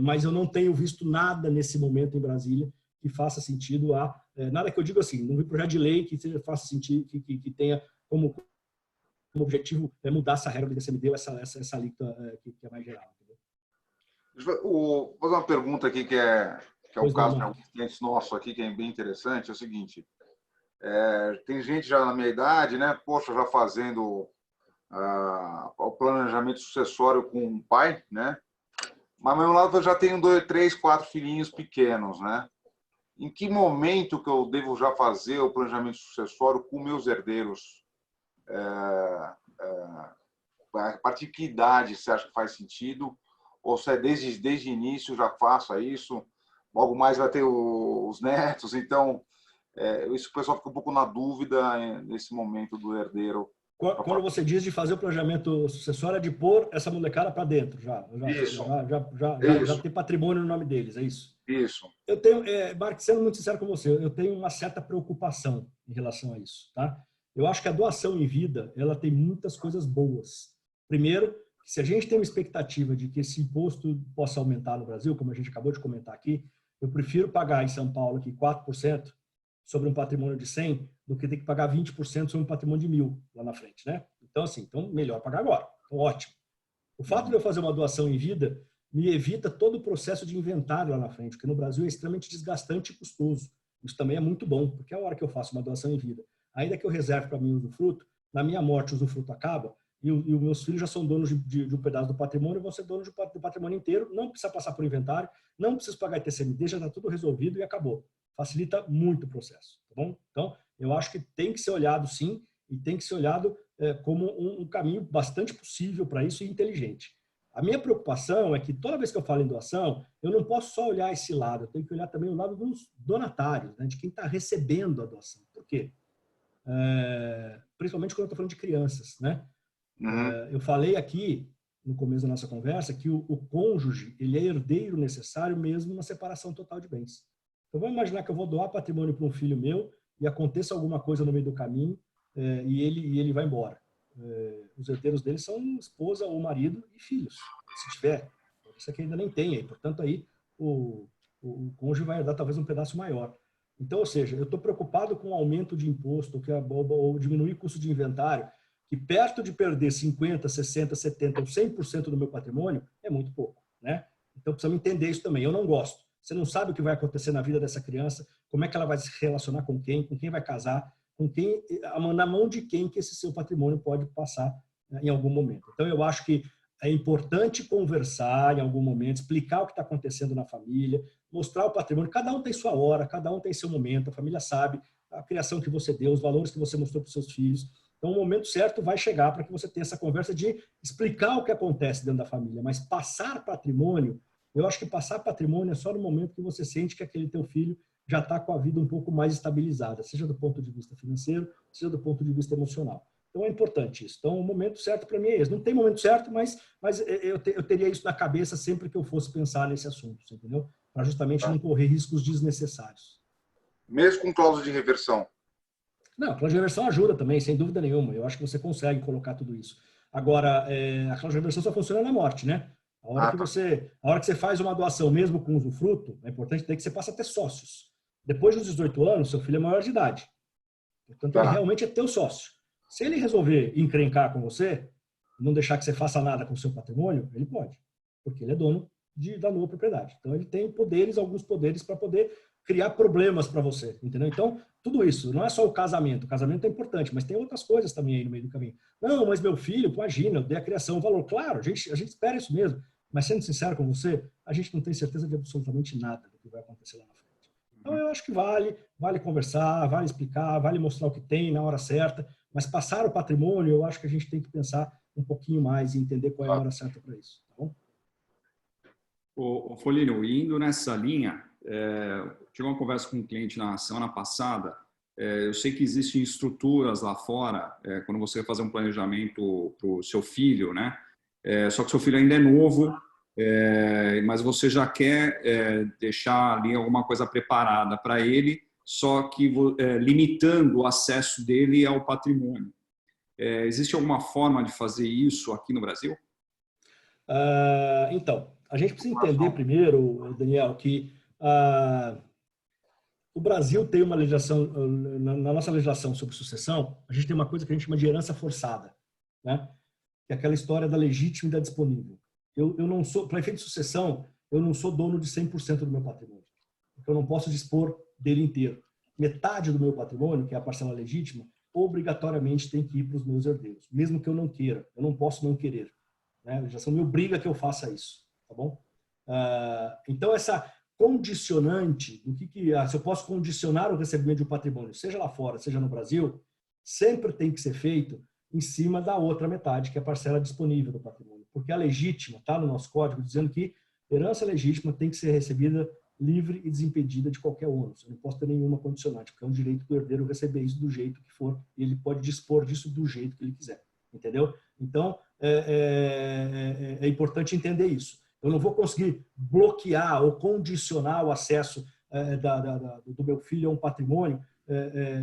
mas eu não tenho visto nada nesse momento em Brasília que faça sentido nada que eu digo assim, não vi projeto de lei que faça sentido, que tenha como objetivo mudar essa regra do ITCMD ou essa alíquota que é mais geral. Vou fazer uma pergunta aqui que é o caso de alguns clientes nossos aqui, que é bem interessante, é o seguinte, tem gente já na minha idade, né, poxa, já fazendo o planejamento sucessório com um pai, né, mas ao mesmo lado eu já tenho 2, 3, 4 filhinhos pequenos, né, em que momento que eu devo já fazer o planejamento sucessório com meus herdeiros? A partir de que idade você acha que faz sentido? Ou se é desde o início já faça isso? Logo mais vai ter os netos. Então, isso o pessoal fica um pouco na dúvida nesse momento do herdeiro. Quando você diz de fazer o planejamento sucessório, é de pôr essa molecada para dentro, já ter patrimônio no nome deles, é isso? Isso. Eu tenho, Mark, sendo muito sincero com você, eu tenho uma certa preocupação em relação a isso, tá? Eu acho que a doação em vida, ela tem muitas coisas boas. Primeiro, se a gente tem uma expectativa de que esse imposto possa aumentar no Brasil, como a gente acabou de comentar aqui, eu prefiro pagar em São Paulo aqui 4% sobre um patrimônio de 100 do que ter que pagar 20% sobre um patrimônio de 1.000 lá na frente, né? Então, assim, melhor pagar agora. Então, ótimo. O fato de eu fazer uma doação em vida me evita todo o processo de inventário lá na frente, porque no Brasil é extremamente desgastante e custoso. Isso também é muito bom, porque a hora que eu faço uma doação em vida, ainda que eu reserve para mim o usufruto, na minha morte o usufruto acaba e os meus filhos já são donos de um pedaço do patrimônio, vão ser donos do patrimônio inteiro, não precisa passar por inventário, não precisa pagar ITCMD, já está tudo resolvido e acabou. Facilita muito o processo, tá bom? Então, eu acho que tem que ser olhado sim, e tem que ser olhado como um caminho bastante possível para isso e inteligente. A minha preocupação é que toda vez que eu falo em doação, eu não posso só olhar esse lado, eu tenho que olhar também o lado dos donatários, né, de quem está recebendo a doação. Por quê? Principalmente quando eu estou falando de crianças, né? Eu falei aqui, no começo da nossa conversa, que o cônjuge ele é herdeiro necessário mesmo na separação total de bens. Então, vamos imaginar que eu vou doar patrimônio para um filho meu e aconteça alguma coisa no meio do caminho e ele vai embora. Os herdeiros dele são esposa ou marido e filhos, se tiver. Isso aqui ainda nem tem aí. Portanto, aí o cônjuge vai herdar talvez um pedaço maior. Então, ou seja, eu estou preocupado com o aumento de imposto ou diminuir o custo de inventário, que perto de perder 50%, 60%, 70% ou 100% do meu patrimônio é muito pouco, né? Então, precisamos entender isso também. Eu não gosto. Você não sabe o que vai acontecer na vida dessa criança, como é que ela vai se relacionar com quem vai casar, na mão de quem que esse seu patrimônio pode passar em algum momento. Então, eu acho que é importante conversar em algum momento, explicar o que está acontecendo na família, mostrar o patrimônio. Cada um tem sua hora, cada um tem seu momento, a família sabe a criação que você deu, os valores que você mostrou para os seus filhos. Então, o momento certo vai chegar para que você tenha essa conversa de explicar o que acontece dentro da família, mas passar patrimônio, eu acho que passar patrimônio é só no momento que você sente que aquele teu filho já está com a vida um pouco mais estabilizada, seja do ponto de vista financeiro, seja do ponto de vista emocional. Então, é importante isso. Então, o momento certo para mim é esse. Não tem momento certo, mas eu teria isso na cabeça sempre que eu fosse pensar nesse assunto, entendeu? Para justamente não correr riscos desnecessários. Mesmo com cláusula de reversão? Não, a cláusula de reversão ajuda também, sem dúvida nenhuma. Eu acho que você consegue colocar tudo isso. Agora, a cláusula de reversão só funciona na morte, né? A hora que você faz uma doação, mesmo com usufruto, é importante ter que você passa a ter sócios. Depois dos 18 anos, seu filho é maior de idade. Portanto, ele realmente é teu sócio. Se ele resolver encrencar com você, não deixar que você faça nada com o seu patrimônio, ele pode. Porque ele é dono da nova propriedade. Então, ele tem alguns poderes para poder criar problemas para você, entendeu? Então, tudo isso, não é só o casamento é importante, mas tem outras coisas também aí no meio do caminho. Não, mas meu filho, imagina, eu dei a criação, o valor. Claro, a gente espera isso mesmo, mas sendo sincero com você, a gente não tem certeza de absolutamente nada do que vai acontecer lá na frente. Então, eu acho que vale conversar, vale explicar, vale mostrar o que tem na hora certa, mas passar o patrimônio, eu acho que a gente tem que pensar um pouquinho mais e entender qual é a hora certa para isso, tá bom? O Folino, indo nessa linha, tive uma conversa com um cliente na semana passada. Eu sei que existem estruturas lá fora, quando você vai fazer um planejamento para o seu filho, né? Só que seu filho ainda é novo, mas você já quer deixar ali alguma coisa preparada para ele, só que limitando o acesso dele ao patrimônio. Existe alguma forma de fazer isso aqui no Brasil? Então, a gente precisa entender primeiro, Daniel, que o Brasil tem uma legislação, na nossa legislação sobre sucessão, a gente tem uma coisa que a gente chama de herança forçada, né? Que é aquela história da legítima e da disponível. Eu não sou, para efeito de sucessão, eu não sou dono de 100% do meu patrimônio. Então, eu não posso dispor dele inteiro. Metade do meu patrimônio, que é a parcela legítima, obrigatoriamente tem que ir para os meus herdeiros, mesmo que eu não queira. Eu não posso não querer, né? A legislação me obriga que eu faça isso, tá bom? Então, essa condicionante, se eu posso condicionar o recebimento de um patrimônio, seja lá fora, seja no Brasil, sempre tem que ser feito em cima da outra metade, que é a parcela disponível do patrimônio. Porque a legítima está no nosso código dizendo que herança legítima tem que ser recebida livre e desimpedida de qualquer ônus. Eu não posso ter nenhuma condicionante, porque é um direito do herdeiro receber isso do jeito que for, e ele pode dispor disso do jeito que ele quiser. Entendeu? Então, é importante entender isso. Eu não vou conseguir bloquear ou condicionar o acesso do meu filho a um patrimônio,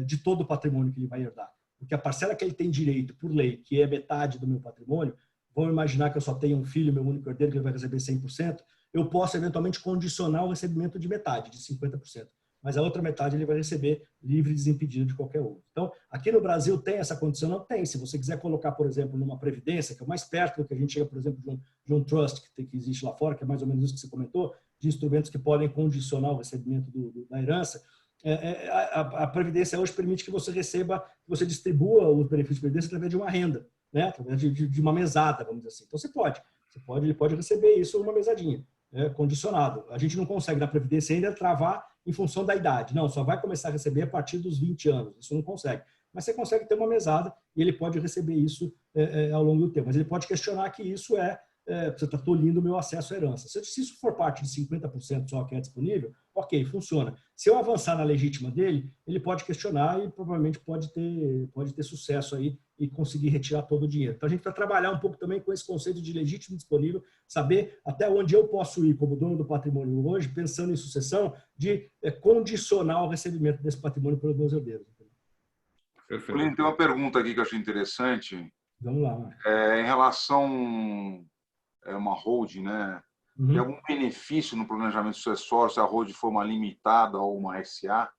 de todo o patrimônio que ele vai herdar. Porque a parcela que ele tem direito, por lei, que é metade do meu patrimônio, vamos imaginar que eu só tenho um filho, meu único herdeiro, que ele vai receber 100%, eu posso eventualmente condicionar o recebimento de metade, de 50%. Mas a outra metade ele vai receber livre e desimpedido de qualquer outro. Então, aqui no Brasil tem essa condição? Não tem. Se você quiser colocar, por exemplo, numa previdência, que é o mais perto do que a gente chega, por exemplo, de um trust que existe lá fora, que é mais ou menos isso que você comentou, de instrumentos que podem condicionar o recebimento da herança, a previdência hoje permite que você receba, que você distribua os benefícios de previdência através de uma renda, né? Através de uma mesada, vamos dizer assim. Então, ele pode receber isso uma mesadinha, condicionado. A gente não consegue na previdência ainda travar em função da idade. Não, só vai começar a receber a partir dos 20 anos. Isso não consegue. Mas você consegue ter uma mesada e ele pode receber isso ao longo do tempo. Mas ele pode questionar que isso você está tolhindo o meu acesso à herança. Se isso for parte de 50% só que é disponível, ok, funciona. Se eu avançar na legítima dele, ele pode questionar e provavelmente pode ter sucesso aí e conseguir retirar todo o dinheiro. Então, a gente vai trabalhar um pouco também com esse conceito de legítimo disponível, saber até onde eu posso ir como dono do patrimônio hoje, pensando em sucessão, de condicionar o recebimento desse patrimônio pelos meus herdeiros. Paulinho, tem uma pergunta aqui que eu achei interessante. Vamos lá. Em relação a uma holding, né? Uhum. Tem algum benefício no planejamento sucessório se a holding for uma limitada ou uma SA?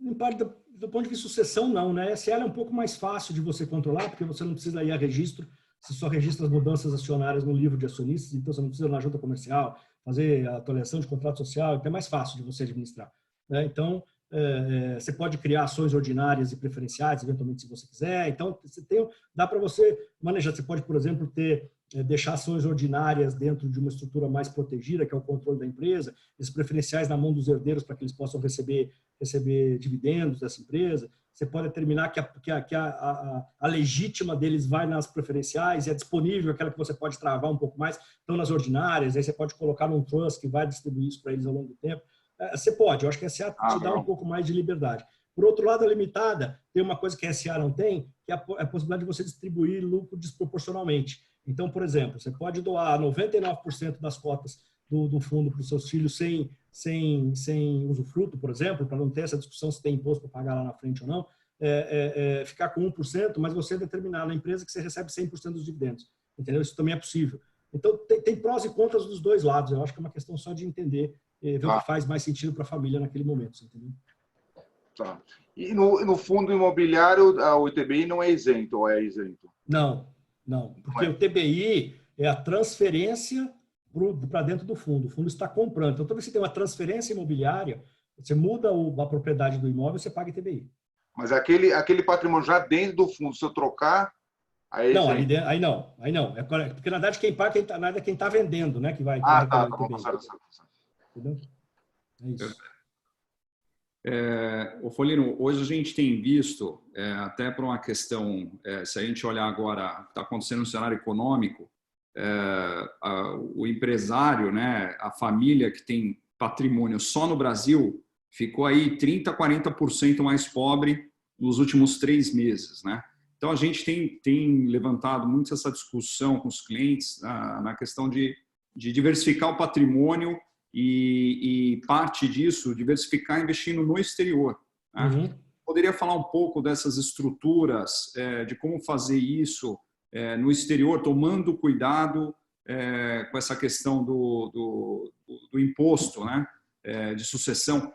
Em parte do ponto de vista de sucessão, não, né? SA é um pouco mais fácil de você controlar, porque você não precisa ir a registro, você só registra as mudanças acionárias no livro de acionistas, então você não precisa ir na junta comercial, fazer a atualização de contrato social, então é mais fácil de você administrar, né? Então, você pode criar ações ordinárias e preferenciais, eventualmente, se você quiser. Então, dá para você manejar. Você pode, por exemplo, deixar ações ordinárias dentro de uma estrutura mais protegida, que é o controle da empresa, esses preferenciais na mão dos herdeiros para que eles possam receber dividendos dessa empresa. Você pode determinar que a legítima deles vai nas preferenciais e é disponível aquela que você pode travar um pouco mais, estão nas ordinárias, aí você pode colocar num trust que vai distribuir isso para eles ao longo do tempo. Você pode, eu acho que a SA te dá um pouco mais de liberdade. Por outro lado, a limitada tem uma coisa que a SA não tem, que é a possibilidade de você distribuir lucro desproporcionalmente. Então, por exemplo, você pode doar 99% das cotas do fundo para os seus filhos sem usufruto, por exemplo, para não ter essa discussão se tem imposto para pagar lá na frente ou não, ficar com 1%, mas você determinar na empresa que você recebe 100% dos dividendos. Entendeu? Isso também é possível. Então, tem prós e contras dos dois lados. Eu acho que é uma questão só de entender ver o que faz mais sentido para a família naquele momento, entendeu? Tá. E no fundo imobiliário, o TBI não é isento, ou é isento? Não, porque o TBI é a transferência para dentro do fundo. O fundo está comprando. Então, toda vez que você tem uma transferência imobiliária, você muda a propriedade do imóvel, você paga TBI. Mas aquele patrimônio já dentro do fundo, se eu trocar, aí não. Aí não. Porque, na verdade, quem paga é quem está vendendo, né? Que vai tá bom, certo. Entendeu? É isso. Folino, hoje a gente tem visto, até por uma questão, se a gente olhar agora o que está acontecendo no cenário econômico, o empresário, né, a família que tem patrimônio só no Brasil, ficou aí 30%, 40% mais pobre nos últimos 3 meses, né? Então, a gente tem levantado muito essa discussão com os clientes na questão de diversificar o patrimônio e parte disso, diversificar investindo no exterior. Né? Uhum. poderia falar um pouco dessas estruturas, de como fazer isso no exterior, tomando cuidado com essa questão do imposto, né, de sucessão?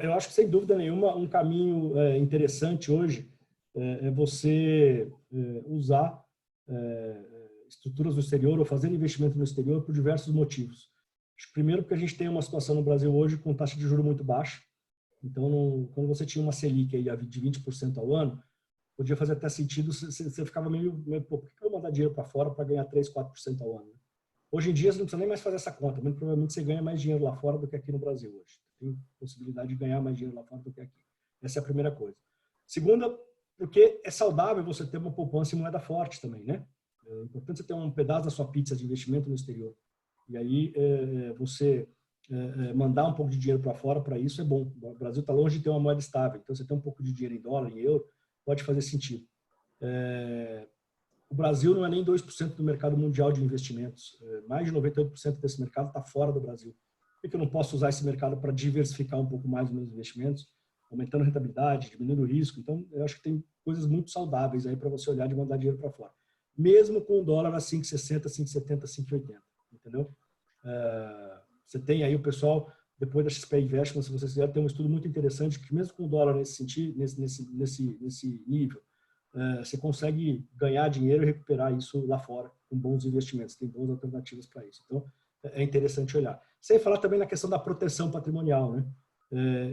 Eu acho que, sem dúvida nenhuma, um caminho interessante hoje é você usar estruturas no exterior ou fazer investimento no exterior por diversos motivos. Primeiro, porque a gente tem uma situação no Brasil hoje com taxa de juros muito baixa. Então, quando você tinha uma Selic aí de 20% ao ano, podia fazer até sentido, você ficava meio pô, por que eu vou mandar dinheiro para fora para ganhar 3%, 4% ao ano? Hoje em dia, você não precisa nem mais fazer essa conta, muito provavelmente você ganha mais dinheiro lá fora do que aqui no Brasil hoje. Tem possibilidade de ganhar mais dinheiro lá fora do que aqui. Essa é a primeira coisa. Segunda, porque é saudável você ter uma poupança em moeda forte também, né? É importante você ter um pedaço da sua pizza de investimento no exterior. E aí, você mandar um pouco de dinheiro para fora para isso é bom. O Brasil está longe de ter uma moeda estável, então você ter um pouco de dinheiro em dólar, em euro, pode fazer sentido. O Brasil não é nem 2% do mercado mundial de investimentos. Mais de 98% desse mercado está fora do Brasil. Por que eu não posso usar esse mercado para diversificar um pouco mais os meus investimentos, aumentando a rentabilidade, diminuindo o risco? Então, eu acho que tem coisas muito saudáveis aí para você olhar de mandar dinheiro para fora. Mesmo com o dólar a 5,60, 5,70, 5,80. Entendeu? Você tem aí o pessoal, depois da XP Investment, se vocês quiserem, tem um estudo muito interessante que mesmo com o dólar nesse sentido, nesse nível, você consegue ganhar dinheiro e recuperar isso lá fora com bons investimentos. Tem boas alternativas para isso. Então, é interessante olhar. Sem falar também na questão da proteção patrimonial, né?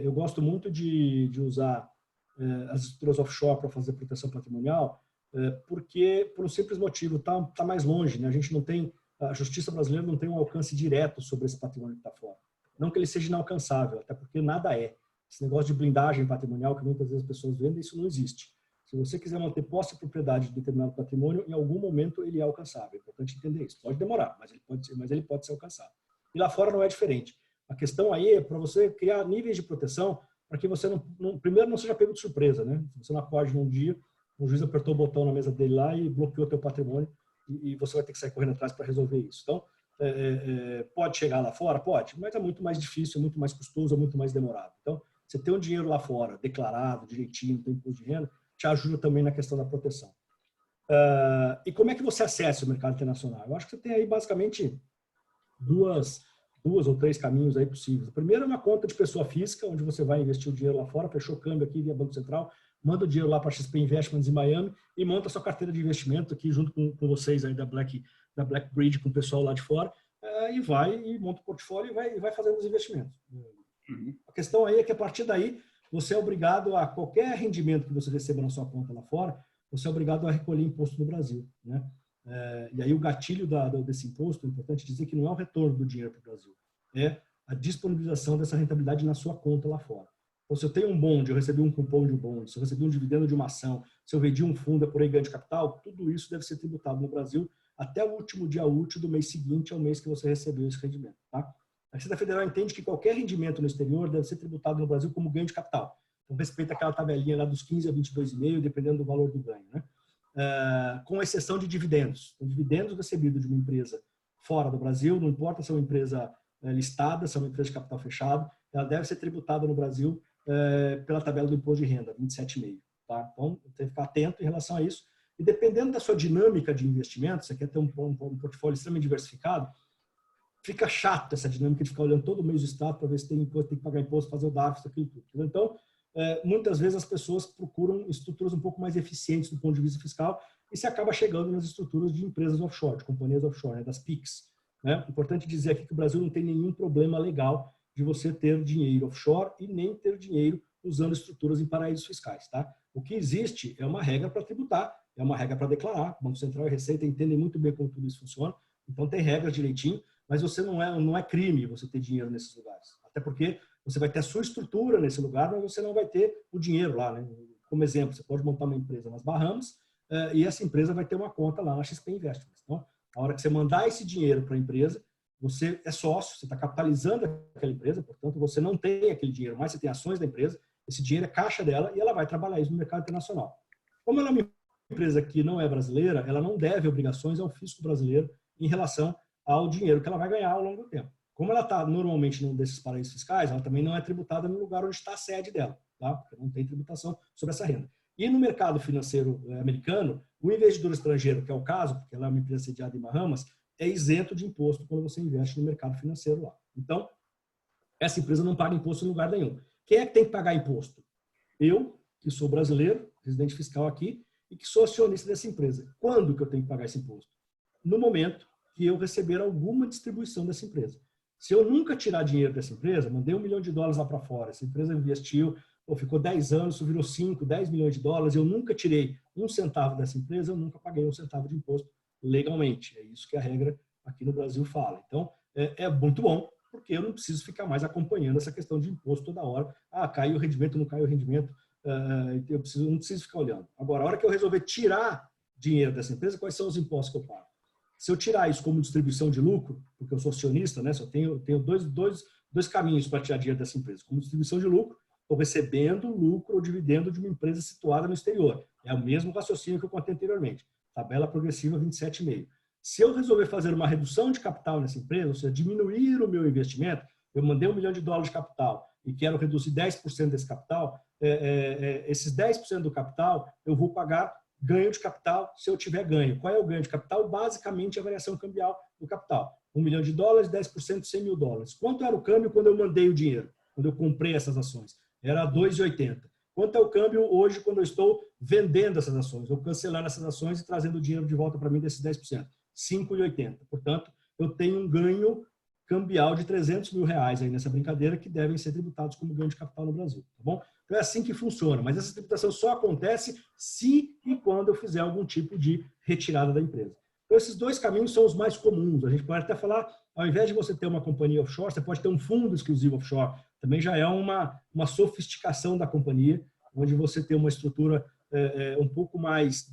Eu gosto muito de usar as estruturas offshore para fazer proteção patrimonial, porque, por um simples motivo, tá mais longe, né? A justiça brasileira não tem um alcance direto sobre esse patrimônio que está fora. Não que ele seja inalcançável, até porque nada é. Esse negócio de blindagem patrimonial que muitas vezes as pessoas vendem, isso não existe. Se você quiser manter posse e propriedade de determinado patrimônio, em algum momento ele é alcançável. É importante entender isso. Pode demorar, mas ele pode ser alcançável. E lá fora não é diferente. A questão aí é para você criar níveis de proteção para que você primeiro não seja pego de surpresa, né? Se você não acorde num dia, um juiz apertou o botão na mesa dele lá e bloqueou teu patrimônio e você vai ter que sair correndo atrás para resolver isso. Então, pode chegar lá fora? Pode, mas é muito mais difícil, é muito mais custoso, é muito mais demorado. Então, você ter um dinheiro lá fora, declarado, direitinho, tem imposto de renda, te ajuda também na questão da proteção. E como é que você acessa o mercado internacional? Eu acho que você tem aí basicamente duas ou três caminhos aí possíveis. O primeiro é uma conta de pessoa física, onde você vai investir o dinheiro lá fora, fechou o câmbio aqui via Banco Central, manda o dinheiro lá para a XP Investments em Miami e monta a sua carteira de investimento aqui junto com vocês aí da BlackBridge, com o pessoal lá de fora, e monta o portfólio e vai fazendo os investimentos. A questão aí é que a partir daí você é obrigado a qualquer rendimento que você receba na sua conta lá fora, você é obrigado a recolher imposto no Brasil, né? E aí o gatilho desse imposto, é importante dizer que não é o retorno do dinheiro para o Brasil, é a disponibilização dessa rentabilidade na sua conta lá fora. Então, se eu tenho um bonde, eu recebi um cupom de um bonde, se eu recebi um dividendo de uma ação, se eu vendi um fundo, é por aí ganho de capital, tudo isso deve ser tributado no Brasil até o último dia útil do mês seguinte ao mês que você recebeu esse rendimento, tá? A Receita Federal entende que qualquer rendimento no exterior deve ser tributado no Brasil como ganho de capital. Então, respeita aquela tabelinha lá dos 15 a 22,5, dependendo do valor do ganho, né? Com exceção de dividendos. Então, dividendos recebidos de uma empresa fora do Brasil, não importa se é uma empresa listada, se é uma empresa de capital fechado, ela deve ser tributada no Brasil pela tabela do imposto de renda, 27,5. Tá? Então, tem que ficar atento em relação a isso. E dependendo da sua dinâmica de investimento, você quer ter um portfólio extremamente diversificado, fica chato essa dinâmica de ficar olhando todo mês o Estado para ver se tem imposto, tem que pagar imposto, fazer o DARF, aquilo tudo. Então, muitas vezes as pessoas procuram estruturas um pouco mais eficientes do ponto de vista fiscal e se acaba chegando nas estruturas de empresas offshore, de companhias offshore, né, das PICs. Né? Importante dizer aqui que o Brasil não tem nenhum problema legal de você ter dinheiro offshore e nem ter dinheiro usando estruturas em paraísos fiscais. Tá? O que existe é uma regra para tributar, é uma regra para declarar. O Banco Central e a Receita entendem muito bem como tudo isso funciona, então tem regras direitinho, mas você não é crime você ter dinheiro nesses lugares. Até porque você vai ter a sua estrutura nesse lugar, mas você não vai ter o dinheiro lá. Né? Como exemplo, você pode montar uma empresa nas Bahamas e essa empresa vai ter uma conta lá na XP Investments. Então, a hora que você mandar esse dinheiro para a empresa, você é sócio, você está capitalizando aquela empresa, portanto, você não tem aquele dinheiro, mas você tem ações da empresa, esse dinheiro é caixa dela e ela vai trabalhar isso no mercado internacional. Como ela é uma empresa que não é brasileira, ela não deve obrigações ao fisco brasileiro em relação ao dinheiro que ela vai ganhar ao longo do tempo. Como ela está normalmente num desses paraísos fiscais, ela também não é tributada no lugar onde está a sede dela, tá? Porque não tem tributação sobre essa renda. E no mercado financeiro americano, o investidor estrangeiro, que é o caso, porque ela é uma empresa sediada em Bahamas, é isento de imposto quando você investe no mercado financeiro lá. Então, essa empresa não paga imposto em lugar nenhum. Quem é que tem que pagar imposto? Eu, que sou brasileiro, residente fiscal aqui, e que sou acionista dessa empresa. Quando que eu tenho que pagar esse imposto? No momento que eu receber alguma distribuição dessa empresa. Se eu nunca tirar dinheiro dessa empresa, mandei $1 milhão lá para fora, essa empresa investiu, ficou 10 anos, isso virou 5, 10 milhões de dólares, eu nunca tirei um centavo dessa empresa, eu nunca paguei um centavo de imposto legalmente. É isso que a regra aqui no Brasil fala. Então, é muito bom, porque eu não preciso ficar mais acompanhando essa questão de imposto toda hora. Ah, caiu o rendimento, não caiu o rendimento. Eu não preciso ficar olhando. Agora, a hora que eu resolver tirar dinheiro dessa empresa, quais são os impostos que eu pago? Se eu tirar isso como distribuição de lucro, porque eu sou acionista, né, só tenho dois caminhos para tirar dinheiro dessa empresa. Como distribuição de lucro, estou recebendo lucro ou dividendo de uma empresa situada no exterior. É o mesmo raciocínio que eu contei anteriormente. Tabela progressiva 27,5. Se eu resolver fazer uma redução de capital nessa empresa, ou seja, diminuir o meu investimento, eu mandei $1 milhão de capital e quero reduzir 10% desse capital, esses 10% do capital eu vou pagar ganho de capital se eu tiver ganho. Qual é o ganho de capital? Basicamente a variação cambial do capital. $1 milhão, 10%, $100 mil. Quanto era o câmbio quando eu mandei o dinheiro? Quando eu comprei essas ações? Era 2,80. Quanto é o câmbio hoje quando eu estou vendendo essas ações? Ou cancelando essas ações e trazendo o dinheiro de volta para mim desses 10%? 5,80. Portanto, eu tenho um ganho cambial de R$300 mil aí nessa brincadeira que devem ser tributados como ganho de capital no Brasil, tá bom? Então é assim que funciona, mas essa tributação só acontece se e quando eu fizer algum tipo de retirada da empresa. Então esses dois caminhos são os mais comuns. A gente pode até falar, ao invés de você ter uma companhia offshore, você pode ter um fundo exclusivo offshore. Também já é uma sofisticação da companhia, onde você tem uma estrutura um pouco mais,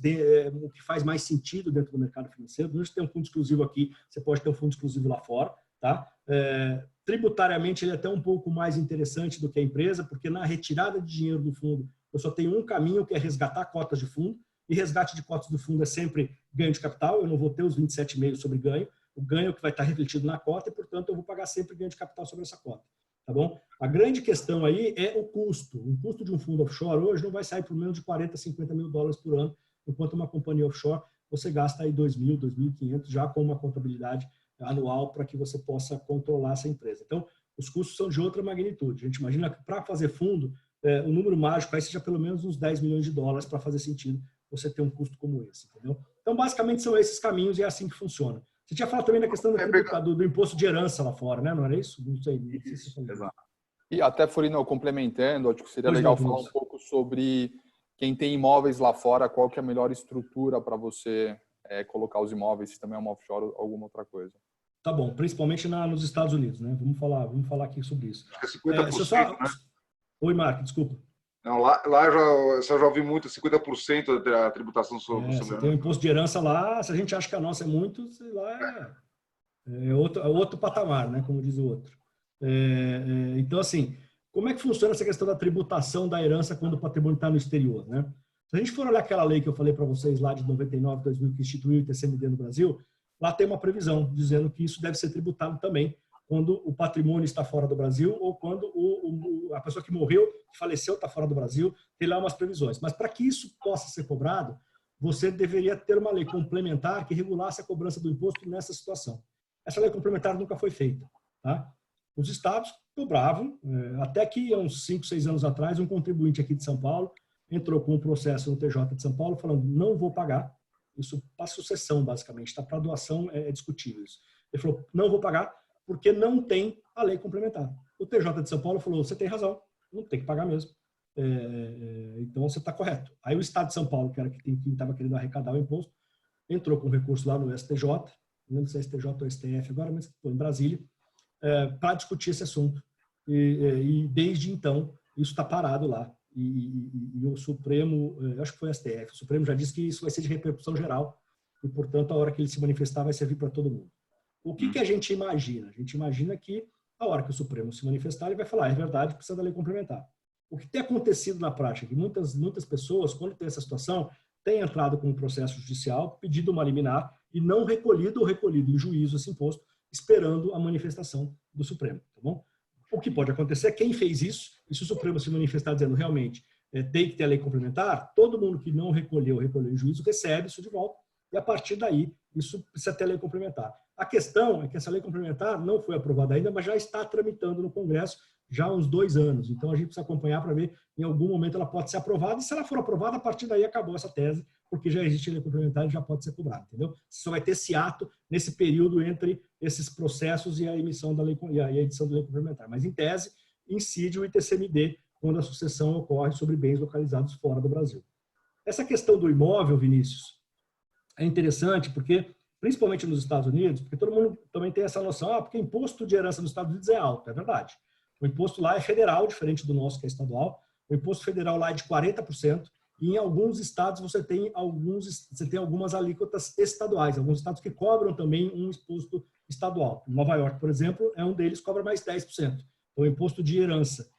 o que faz mais sentido dentro do mercado financeiro. Não é que você tem um fundo exclusivo aqui, você pode ter um fundo exclusivo lá fora. Tá? Tributariamente ele é até um pouco mais interessante do que a empresa, porque na retirada de dinheiro do fundo eu só tenho um caminho, que é resgatar cotas de fundo, e resgate de cotas do fundo é sempre ganho de capital, eu não vou ter os 27,5 sobre ganho, o ganho que vai estar refletido na cota e, portanto, eu vou pagar sempre ganho de capital sobre essa cota. Tá bom? A grande questão aí é o custo. O custo de um fundo offshore hoje não vai sair por menos de $40, $50 mil por ano, enquanto uma companhia offshore você gasta aí $2.000, $2.500 já com uma contabilidade anual para que você possa controlar essa empresa. Então, os custos são de outra magnitude. A gente imagina que para fazer fundo, o número mágico aí seja pelo menos uns $10 milhões para fazer sentido você ter um custo como esse, entendeu? Então, basicamente, são esses caminhos e é assim que funciona. Você tinha falado também da questão do imposto de herança lá fora, né? Não era isso? Não sei. Não sei se exato. E até, Fulino, complementando, acho que seria legal falar um pouco sobre quem tem imóveis lá fora, qual que é a melhor estrutura para você colocar os imóveis, se também é uma offshore ou alguma outra coisa. Tá bom, principalmente nos Estados Unidos, né? Vamos falar aqui sobre isso. Acho que 50%, né? Oi, Marco, desculpa. Não, lá eu já ouvi muito, 50% da tributação sobre você tem um imposto de herança lá, se a gente acha que a nossa é muito, sei lá, é outro patamar, né? Como diz o outro. Então, assim, como é que funciona essa questão da tributação da herança quando o patrimônio está no exterior, né? Se a gente for olhar aquela lei que eu falei para vocês lá de 99, 2000, que instituiu o ITCMD no Brasil, lá tem uma previsão dizendo que isso deve ser tributado também quando o patrimônio está fora do Brasil ou quando a pessoa que morreu, que faleceu, está fora do Brasil, tem lá umas previsões. Mas para que isso possa ser cobrado, você deveria ter uma lei complementar que regulasse a cobrança do imposto nessa situação. Essa lei complementar nunca foi feita. Tá? Os estados cobravam, até que há uns 5, 6 anos atrás, um contribuinte aqui de São Paulo entrou com um processo no TJ de São Paulo falando, não vou pagar, isso para sucessão, basicamente, tá? Para doação é discutível isso. Ele falou, não vou pagar, porque não tem a lei complementar. O TJ de São Paulo falou, você tem razão, não tem que pagar mesmo. Então, você está correto. Aí o Estado de São Paulo, que era quem estava querendo arrecadar o imposto, entrou com recurso lá no STJ, não lembro se é STJ ou STF agora, mas foi em Brasília, para discutir esse assunto. E desde então, isso está parado lá. E o Supremo, acho que foi o STF, o Supremo já disse que isso vai ser de repercussão geral e, portanto, a hora que ele se manifestar vai servir para todo mundo. O que a gente imagina? A gente imagina que a hora que o Supremo se manifestar, ele vai falar, é verdade, precisa da lei complementar. O que tem acontecido na prática é que muitas pessoas, quando tem essa situação, têm entrado com um processo judicial, pedido uma liminar e não recolhido ou recolhido em juízo esse imposto, esperando a manifestação do Supremo, tá bom? O que pode acontecer é quem fez isso, e se o Supremo se manifestar dizendo realmente tem que ter a lei complementar, todo mundo que não recolheu em juízo recebe isso de volta, e a partir daí isso precisa ter lei complementar. A questão é que essa lei complementar não foi aprovada ainda, mas já está tramitando no Congresso já há uns 2 anos. Então, a gente precisa acompanhar para ver, em algum momento, ela pode ser aprovada. E se ela for aprovada, a partir daí acabou essa tese, porque já existe lei complementar e já pode ser cobrada, entendeu? Só vai ter esse ato nesse período entre esses processos e a emissão da lei e a edição da lei complementar. Mas, em tese, incide o ITCMD quando a sucessão ocorre sobre bens localizados fora do Brasil. Essa questão do imóvel, Vinícius, é interessante porque, principalmente nos Estados Unidos, porque todo mundo também tem essa noção, porque imposto de herança nos Estados Unidos é alto, é verdade. O imposto lá é federal, diferente do nosso, que é estadual. O imposto federal lá é de 40%, e em alguns estados você tem algumas alíquotas estaduais, alguns estados que cobram também um imposto estadual. Nova York, por exemplo, é um deles, cobra mais 10%. Então, o imposto de herança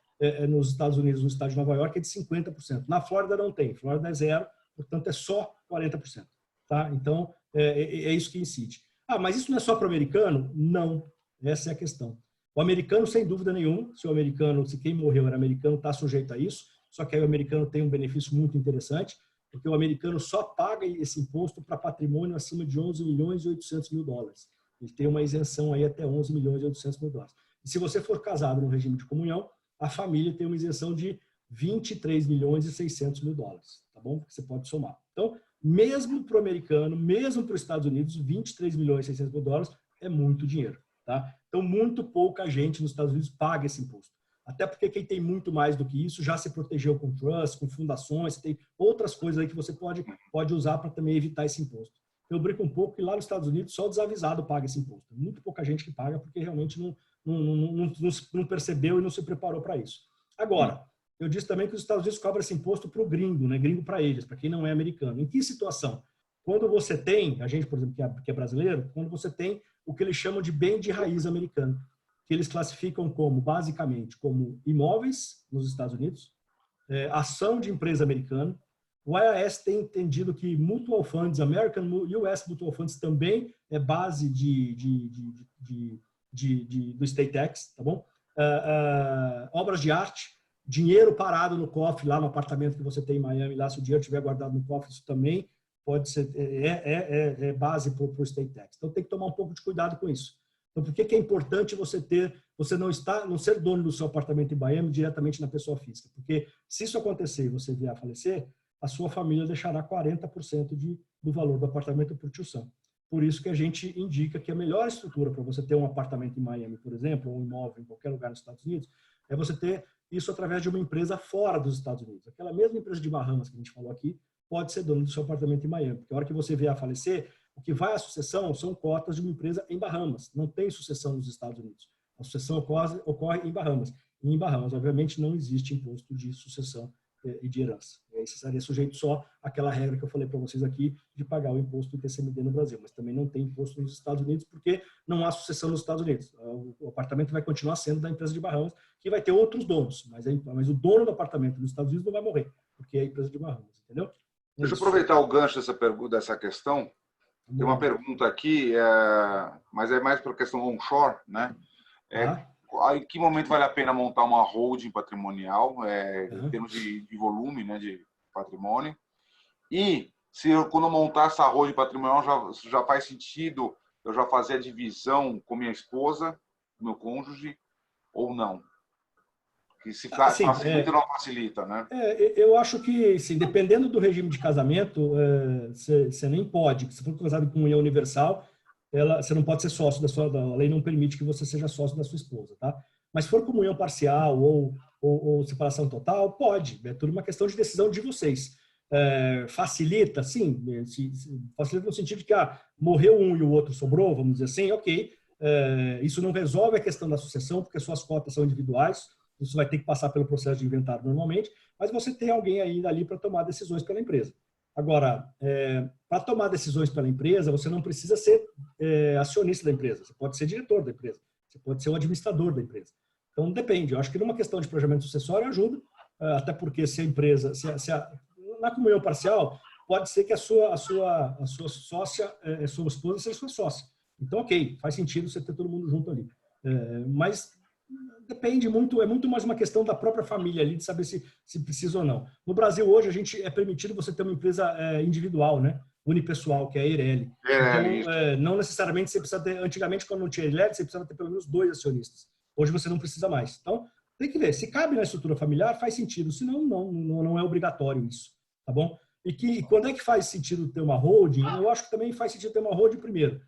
nos Estados Unidos, no estado de Nova York, é de 50%. Na Flórida não tem, Flórida é 0%, portanto é só 40%. Tá? Então, é isso que incide. Mas isso não é só para o americano? Não, essa é a questão. O americano, sem dúvida nenhuma, se quem morreu era americano, está sujeito a isso, só que aí o americano tem um benefício muito interessante, porque o americano só paga esse imposto para patrimônio acima de 11 milhões e 800 mil dólares. Ele tem uma isenção aí até 11 milhões e 800 mil dólares. E se você for casado no regime de comunhão, a família tem uma isenção de 23 milhões e 600 mil dólares, tá bom? Você pode somar. Então, mesmo para o americano, mesmo para os Estados Unidos, 23 milhões e 600 mil dólares é muito dinheiro. Tá? Então, muito pouca gente nos Estados Unidos paga esse imposto. Até porque quem tem muito mais do que isso já se protegeu com trusts, com fundações, tem outras coisas aí que você pode usar para também evitar esse imposto. Eu brinco um pouco que lá nos Estados Unidos só o desavisado paga esse imposto. Muito pouca gente que paga porque realmente não percebeu e não se preparou para isso. Agora, eu disse também que os Estados Unidos cobram esse imposto para o gringo, né? Gringo para eles, para quem não é americano. Em que situação? Quando você tem, a gente, por exemplo, que é brasileiro, quando você tem o que eles chamam de bem de raiz americano, que eles classificam como, basicamente, como imóveis nos Estados Unidos, ação de empresa americana. O IRS tem entendido que mutual funds, US mutual funds também é base do state tax, tá bom? Obras de arte, dinheiro parado no cofre, lá no apartamento que você tem em Miami, lá se o dinheiro estiver guardado no cofre, isso também pode ser, base para o state tax. Então tem que tomar um pouco de cuidado com isso. Então por que é importante você não ser dono do seu apartamento em Miami diretamente na pessoa física? Porque se isso acontecer e você vier a falecer, a sua família deixará 40% do valor do apartamento por tio-sam. Por isso que a gente indica que a melhor estrutura para você ter um apartamento em Miami, por exemplo, ou um imóvel em qualquer lugar nos Estados Unidos, é você ter isso através de uma empresa fora dos Estados Unidos. Aquela mesma empresa de Bahamas que a gente falou aqui, pode ser dono do seu apartamento em Miami. Porque a hora que você vier a falecer, o que vai à sucessão são cotas de uma empresa em Bahamas. Não tem sucessão nos Estados Unidos. A sucessão ocorre em Bahamas. E em Bahamas, obviamente, não existe imposto de sucessão e de herança. E aí você estaria sujeito só àquela regra que eu falei para vocês aqui de pagar o imposto do ITCMD no Brasil. Mas também não tem imposto nos Estados Unidos porque não há sucessão nos Estados Unidos. O apartamento vai continuar sendo da empresa de Bahamas, que vai ter outros donos. Mas o dono do apartamento nos Estados Unidos não vai morrer, porque é a empresa de Bahamas, entendeu? Deixa eu aproveitar o gancho dessa questão. Tem uma pergunta aqui, mas é mais para a questão onshore, né? Em que momento vale a pena montar uma holding patrimonial, em termos de volume, né, de patrimônio? E se quando eu montar essa holding patrimonial já faz sentido eu já fazer a divisão com minha esposa, meu cônjuge, ou não? Que se facilita ou não facilita, né? Eu acho que, sim, dependendo do regime de casamento, você nem pode. Se for casado com união universal, você não pode ser sócio a lei não permite que você seja sócio da sua esposa, tá? Mas se for comunhão parcial ou separação total, pode. É tudo uma questão de decisão de vocês. Facilita, sim. Facilita no sentido de que morreu um e o outro sobrou, vamos dizer assim, ok. Isso não resolve a questão da sucessão, porque suas cotas são individuais. Isso vai ter que passar pelo processo de inventário normalmente, mas você tem alguém ainda ali para tomar decisões pela empresa. Agora, para tomar decisões pela empresa, você não precisa ser acionista da empresa. Você pode ser diretor da empresa. Você pode ser o administrador da empresa. Então, depende. Eu acho que numa questão de planejamento sucessório ajuda, até porque se a empresa... na comunhão parcial, pode ser que a sua sócia, a sua esposa seja sua sócia. Então, ok, faz sentido você ter todo mundo junto ali. Mas depende muito, é muito mais uma questão da própria família ali, de saber se precisa ou não. No Brasil, hoje, a gente é permitido você ter uma empresa individual, né? Unipessoal, que é a Eireli. Então, não necessariamente você precisa ter... Antigamente, quando não tinha Eireli, você precisava ter pelo menos 2 acionistas. Hoje você não precisa mais. Então, tem que ver. Se cabe na estrutura familiar, faz sentido. Senão, não é obrigatório isso. Tá bom? E quando é que faz sentido ter uma holding? Eu acho que também faz sentido ter uma holding primeiro.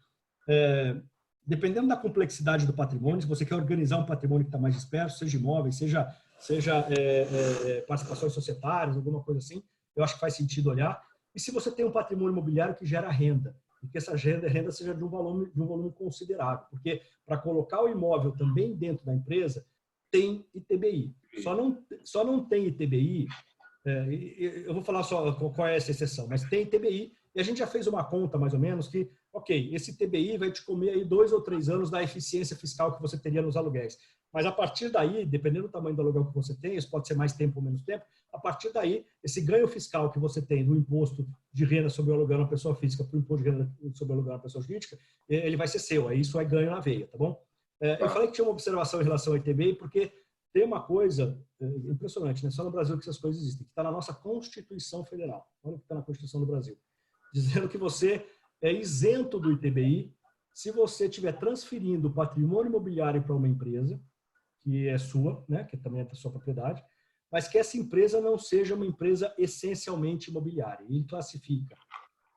Dependendo da complexidade do patrimônio, se você quer organizar um patrimônio que está mais disperso, seja imóveis, seja participações societárias, alguma coisa assim, eu acho que faz sentido olhar. E se você tem um patrimônio imobiliário que gera renda, e que essa renda seja de um volume considerável, porque para colocar o imóvel também dentro da empresa, tem ITBI. Só não tem ITBI, eu vou falar só qual é essa exceção, mas tem ITBI, e a gente já fez uma conta, mais ou menos, que, ok, esse ITBI vai te comer aí 2 ou 3 anos da eficiência fiscal que você teria nos aluguéis. Mas a partir daí, dependendo do tamanho do aluguel que você tem, isso pode ser mais tempo ou menos tempo, a partir daí, esse ganho fiscal que você tem do imposto de renda sobre o aluguel na pessoa física para o imposto de renda sobre o aluguel na pessoa jurídica, ele vai ser seu, aí isso é ganho na veia, tá bom? Eu falei que tinha uma observação em relação ao ITBI, porque tem uma coisa impressionante, né? Só no Brasil que essas coisas existem, que está na nossa Constituição Federal. Olha o que está na Constituição do Brasil. Dizendo que você é isento do ITBI se você estiver transferindo o patrimônio imobiliário para uma empresa, que é sua, né? Que também é da sua propriedade, mas que essa empresa não seja uma empresa essencialmente imobiliária. E ele classifica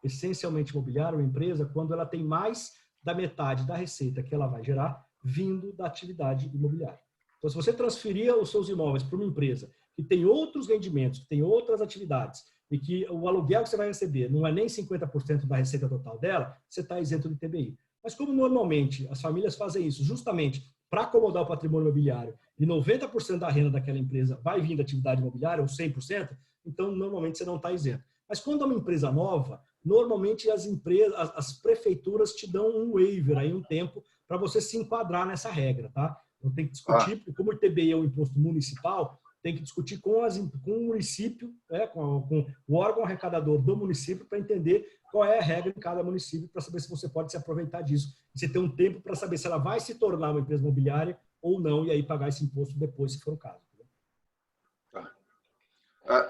essencialmente imobiliária uma empresa quando ela tem mais da metade da receita que ela vai gerar vindo da atividade imobiliária. Então, se você transferir os seus imóveis para uma empresa que tem outros rendimentos, que tem outras atividades, e que o aluguel que você vai receber não é nem 50% da receita total dela, você está isento do ITBI. Mas como normalmente as famílias fazem isso justamente para acomodar o patrimônio imobiliário e 90% da renda daquela empresa vai vir da atividade imobiliária, ou 100%, então normalmente você não está isento. Mas quando é uma empresa nova, normalmente as prefeituras te dão um waiver, aí um tempo, para você se enquadrar nessa regra, tá? Então tem que discutir, porque como o ITBI é um imposto municipal, tem que discutir com o município, com o órgão arrecadador do município, para entender qual é a regra em cada município, para saber se você pode se aproveitar disso. Você tem um tempo para saber se ela vai se tornar uma empresa imobiliária ou não, e aí pagar esse imposto depois, se for o caso. Tá.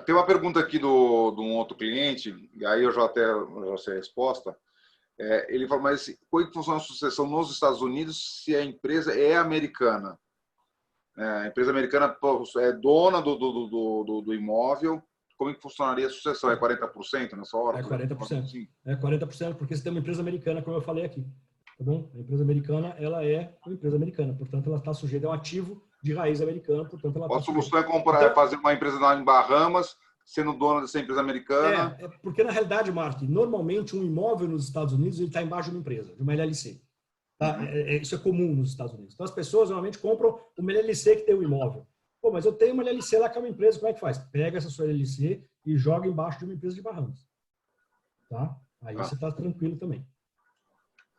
Tem uma pergunta aqui de um outro cliente, e aí eu já sei a resposta. Ele fala, mas como é que funciona a sucessão nos Estados Unidos se a empresa é americana? A empresa americana é dona do imóvel, como é que funcionaria a sucessão? É 40% nessa hora? É 40%. É 40%, porque você tem uma empresa americana, como eu falei aqui. Tá bom? A empresa americana, ela é uma empresa americana, portanto, ela está sujeita a um ativo de raiz americana, portanto, ela a solução é fazer uma empresa lá em Bahamas, sendo dona dessa empresa americana? Porque, na realidade, Mark, normalmente um imóvel nos Estados Unidos ele está embaixo de uma empresa, de uma LLC. Tá? Isso é comum nos Estados Unidos. Então, as pessoas normalmente compram uma LLC que tem um imóvel. Pô, mas eu tenho uma LLC lá que é uma empresa, como é que faz? Pega essa sua LLC e joga embaixo de uma empresa de Bahamas. Tá? Aí você está tranquilo também.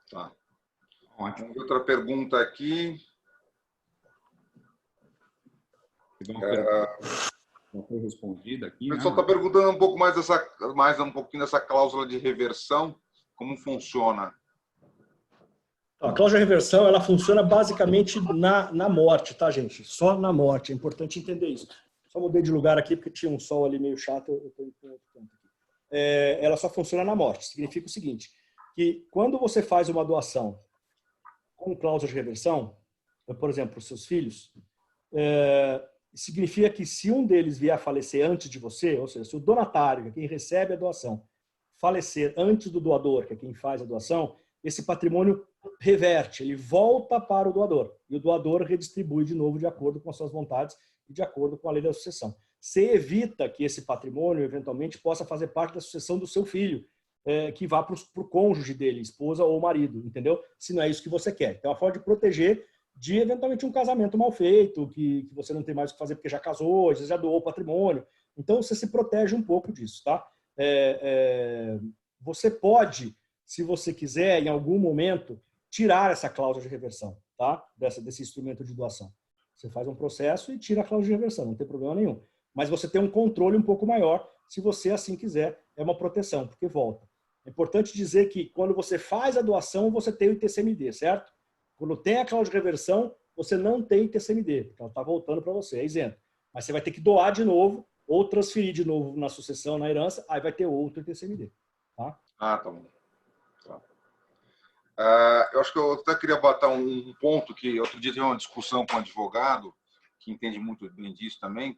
Tá. Ótimo. Outra pergunta aqui. Não foi respondida aqui. O pessoal está perguntando um pouco um pouquinho dessa cláusula de reversão, como funciona? A cláusula de reversão, ela funciona basicamente na morte, tá, gente? Só na morte, é importante entender isso. Só mudei de lugar aqui porque tinha um sol ali meio chato, eu estou em outro canto aqui. Ela só funciona na morte. Significa o seguinte, que quando você faz uma doação com cláusula de reversão, por exemplo, para os seus filhos, significa que se um deles vier a falecer antes de você, ou seja, se o donatário, que é quem recebe a doação, falecer antes do doador, que é quem faz a doação, esse patrimônio reverte, ele volta para o doador. E o doador redistribui de novo de acordo com as suas vontades e de acordo com a lei da sucessão. Você evita que esse patrimônio, eventualmente, possa fazer parte da sucessão do seu filho, que vá para o cônjuge dele, esposa ou marido, entendeu? Se não é isso que você quer. Então, é uma forma de proteger de, eventualmente, um casamento mal feito, que você não tem mais o que fazer porque já casou, às vezes já doou o patrimônio. Então, você se protege um pouco disso, tá? Você pode, se você quiser, em algum momento, tirar essa cláusula de reversão, tá? Desse instrumento de doação. Você faz um processo e tira a cláusula de reversão, não tem problema nenhum. Mas você tem um controle um pouco maior, se você assim quiser, é uma proteção, porque volta. É importante dizer que quando você faz a doação, você tem o ITCMD, certo? Quando tem a cláusula de reversão, você não tem ITCMD, porque ela está voltando para você, é isento. Mas você vai ter que doar de novo ou transferir de novo na sucessão, na herança, aí vai ter outro ITCMD. Tá? Ah, tá bom. Tá. Eu acho que eu até queria botar um ponto que outro dia tive uma discussão com um advogado que entende muito bem disso também.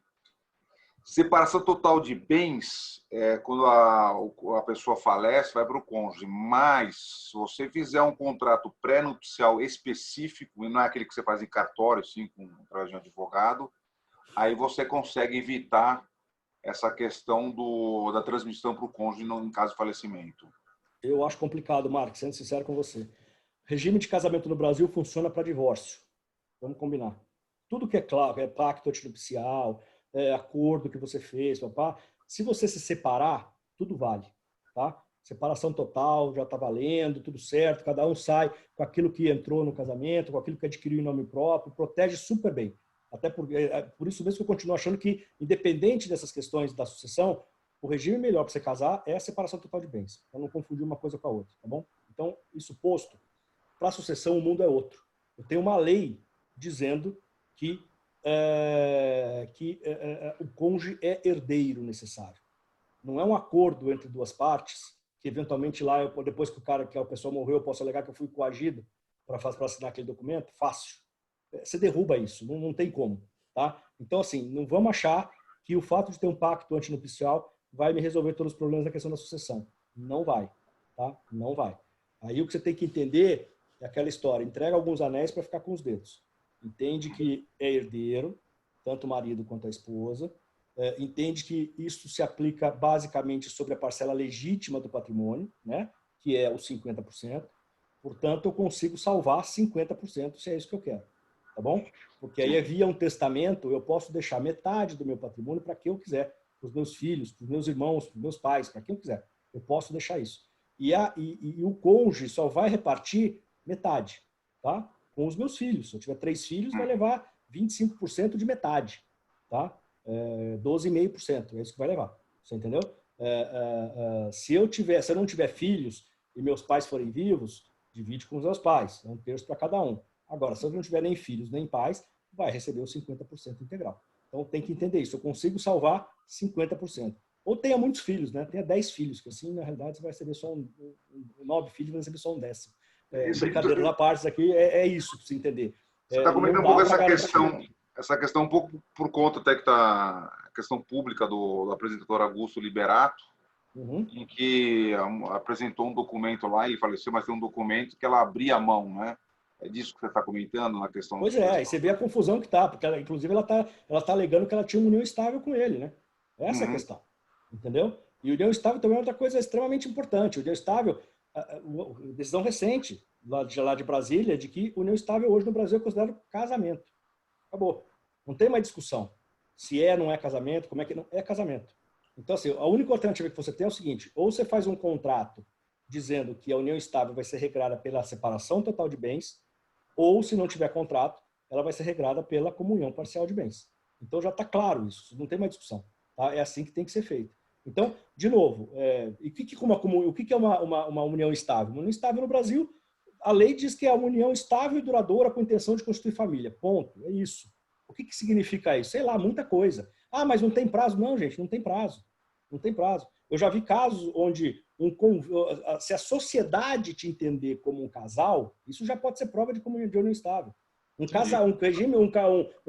Separação total de bens, quando a pessoa falece, vai para o cônjuge. Mas, se você fizer um contrato pré-nupcial específico, e não é aquele que você faz em cartório, assim, através de um advogado, aí você consegue evitar essa questão da transmissão para o cônjuge em caso de falecimento. Eu acho complicado, Marcos, sendo sincero com você. Regime de casamento no Brasil funciona para divórcio. Vamos combinar. Tudo que é claro, é pacto antinupcial, acordo que você fez, papá. Se você se separar, tudo vale, tá? Separação total, já está valendo, tudo certo, cada um sai com aquilo que entrou no casamento, com aquilo que adquiriu em nome próprio, protege super bem. Até por isso mesmo que eu continuo achando que, independente dessas questões da sucessão, o regime melhor para você casar é a separação total de bens, para não confundir uma coisa com a outra, tá bom? Então, isso posto, para a sucessão o mundo é outro. Eu tenho uma lei dizendo que o cônjuge é herdeiro necessário. Não é um acordo entre duas partes, que eventualmente lá, depois que a pessoa morreu, eu posso alegar que eu fui coagido para assinar aquele documento. Fácil. Você derruba isso, não tem como. Tá? Então, assim, não vamos achar que o fato de ter um pacto antinupcial vai me resolver todos os problemas da questão da sucessão. Não vai. Tá? Não vai. Aí o que você tem que entender é aquela história, entrega alguns anéis para ficar com os dedos. Entende que é herdeiro, tanto o marido quanto a esposa, entende que isso se aplica basicamente sobre a parcela legítima do patrimônio, né, que é os 50%, portanto eu consigo salvar 50% se é isso que eu quero, tá bom? Porque aí via um testamento eu posso deixar metade do meu patrimônio para quem eu quiser, para os meus filhos, para os meus irmãos, para os meus pais, para quem eu quiser, eu posso deixar isso. E o cônjuge só vai repartir metade, tá? Com os meus filhos. Se eu tiver 3 filhos, vai levar 25% de metade, tá? 12,5%, é isso que vai levar. Você entendeu? Se eu não tiver filhos e meus pais forem vivos, divide com os meus pais, é 1/3 para cada um. Agora, se eu não tiver nem filhos nem pais, vai receber os 50% integral. Então tem que entender isso. Eu consigo salvar 50%. Ou tenha muitos filhos, né? Tenha 10 filhos, que assim, na realidade, você vai receber só 9 filhos, vai receber só 1/10. Brincadeira da parte aqui, é isso, para você entender. Você está comentando um pouco essa questão um pouco por conta até que está a questão pública do apresentador Augusto Liberato, em que apresentou um documento lá, ele faleceu, mas tem um documento que ela abria a mão, né? É disso que você está comentando na questão... Pois é, e você vê a confusão que está, porque inclusive ela tá alegando que ela tinha uma união estável com ele, né? Essa é a questão, entendeu? E união estável também é outra coisa extremamente importante. União estável, decisão recente lá de Brasília, de que união estável hoje no Brasil é considerado casamento. Acabou. Não tem mais discussão. Se não é casamento, como é que não é casamento. Então, assim, a única alternativa que você tem é o seguinte, ou você faz um contrato dizendo que a união estável vai ser regrada pela separação total de bens, ou, se não tiver contrato, ela vai ser regrada pela comunhão parcial de bens. Então, já está claro isso, não tem mais discussão. Tá? É assim que tem que ser feito. Então, de novo, o que é uma união estável? Uma união estável no Brasil, a lei diz que é uma união estável e duradoura com intenção de constituir família. Ponto. É isso. O que significa isso? Sei lá, muita coisa. Ah, mas não tem prazo. Não, gente, não tem prazo. Não tem prazo. Eu já vi casos onde, se a sociedade te entender como um casal, isso já pode ser prova de união estável. Um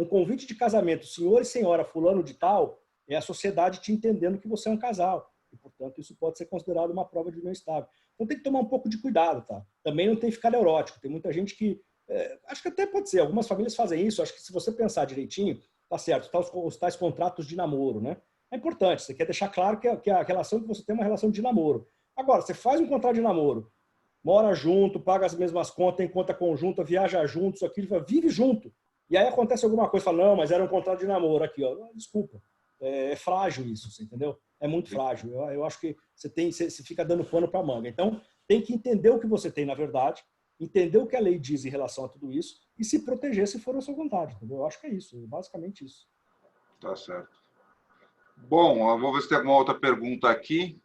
convite de casamento, senhor e senhora fulano de tal, é a sociedade te entendendo que você é um casal. E, portanto, isso pode ser considerado uma prova de união estável. Então, tem que tomar um pouco de cuidado, tá? Também não tem que ficar neurótico. Tem muita gente que... acho que até pode ser. Algumas famílias fazem isso. Acho que se você pensar direitinho, tá certo. Tá os tais contratos de namoro, né? É importante. Você quer deixar claro que a relação que você tem é uma relação de namoro. Agora, você faz um contrato de namoro, mora junto, paga as mesmas contas, tem conta conjunta, viaja junto, isso aqui, vive junto. E aí acontece alguma coisa, fala, não, mas era um contrato de namoro aqui, ó. Desculpa. É frágil isso, você entendeu? É muito frágil. Eu acho que você fica dando pano para manga. Então, tem que entender o que você tem, na verdade, entender o que a lei diz em relação a tudo isso e se proteger se for a sua vontade, entendeu? Eu acho que é isso, basicamente isso. Tá certo. Bom, eu vou ver se tem alguma outra pergunta aqui.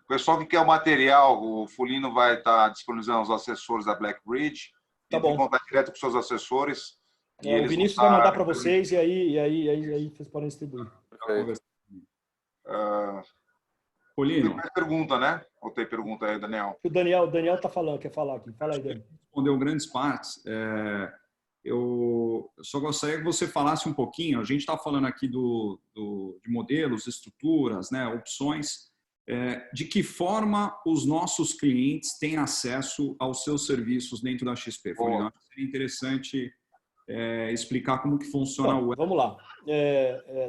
pessoal que quer o material, o Folino vai estar disponibilizando os assessores da BlackBridge. Tá bom. Entre em contato direto com seus assessores. O Vinícius vai mandar para vocês e aí vocês podem distribuir. Tem mais pergunta, né? Ou tem pergunta aí, Daniel? O Daniel está falando, quer falar aqui. Fala aí, Daniel. Respondeu grandes partes. Eu só gostaria que você falasse um pouquinho. A gente está falando aqui de modelos, estruturas, né, opções. De que forma os nossos clientes têm acesso aos seus serviços dentro da XP? Seria interessante explicar como que funciona o... Vamos lá.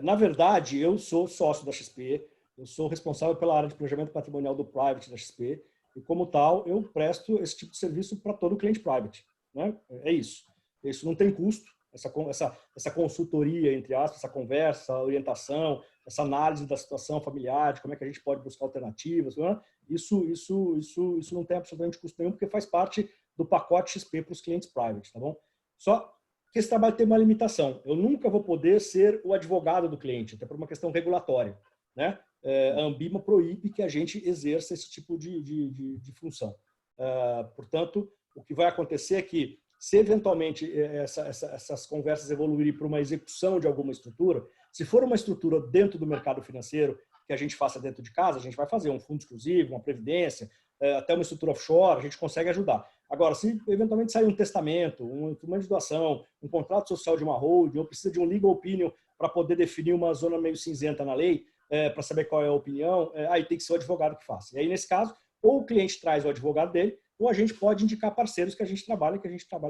Na verdade, eu sou sócio da XP, eu sou responsável pela área de planejamento patrimonial do Private da XP, e como tal, eu presto esse tipo de serviço para todo cliente Private. Né? É isso. Isso não tem custo, essa consultoria, entre aspas, essa conversa, essa orientação, essa análise da situação familiar, de como é que a gente pode buscar alternativas, né? Isso não tem absolutamente custo nenhum, porque faz parte do pacote XP para os clientes private, tá bom? Só que esse trabalho tem uma limitação. Eu nunca vou poder ser o advogado do cliente, até por uma questão regulatória, né? A Anbima proíbe que a gente exerça esse tipo de função. Portanto, o que vai acontecer é que, se eventualmente essas conversas evoluírem para uma execução de alguma estrutura, se for uma estrutura dentro do mercado financeiro que a gente faça dentro de casa, a gente vai fazer um fundo exclusivo, uma previdência, até uma estrutura offshore, a gente consegue ajudar. Agora, se eventualmente sair um testamento, um instrumento de doação, um contrato social de uma holding, ou precisa de um legal opinion para poder definir uma zona meio cinzenta na lei, para saber qual é a opinião, aí tem que ser o advogado que faça. E aí, nesse caso, ou o cliente traz o advogado dele, ou a gente pode indicar parceiros que a gente trabalha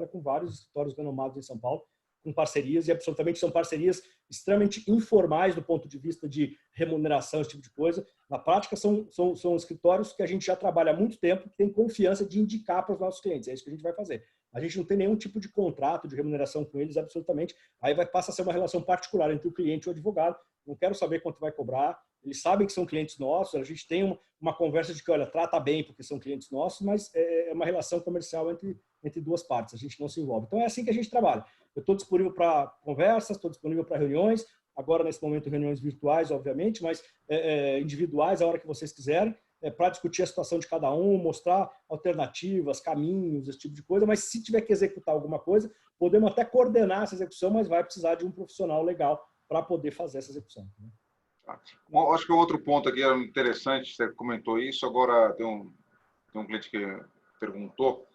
com vários escritórios renomados em São Paulo, com parcerias, e absolutamente são parcerias extremamente informais do ponto de vista de remuneração, esse tipo de coisa. Na prática, são escritórios que a gente já trabalha há muito tempo, que tem confiança de indicar para os nossos clientes. É isso que a gente vai fazer. A gente não tem nenhum tipo de contrato, de remuneração com eles, absolutamente. Aí passa a ser uma relação particular entre o cliente e o advogado. Não quero saber quanto vai cobrar. Eles sabem que são clientes nossos. A gente tem uma conversa de que, olha, trata bem porque são clientes nossos, mas é uma relação comercial entre duas partes. A gente não se envolve. Então, é assim que a gente trabalha. Eu estou disponível para conversas, estou disponível para reuniões. Agora, nesse momento, reuniões virtuais, obviamente, mas individuais, a hora que vocês quiserem, para discutir a situação de cada um, mostrar alternativas, caminhos, esse tipo de coisa. Mas se tiver que executar alguma coisa, podemos até coordenar essa execução, mas vai precisar de um profissional legal para poder fazer essa execução. Né? Acho que um outro ponto aqui é interessante, você comentou isso, agora tem um cliente que perguntou,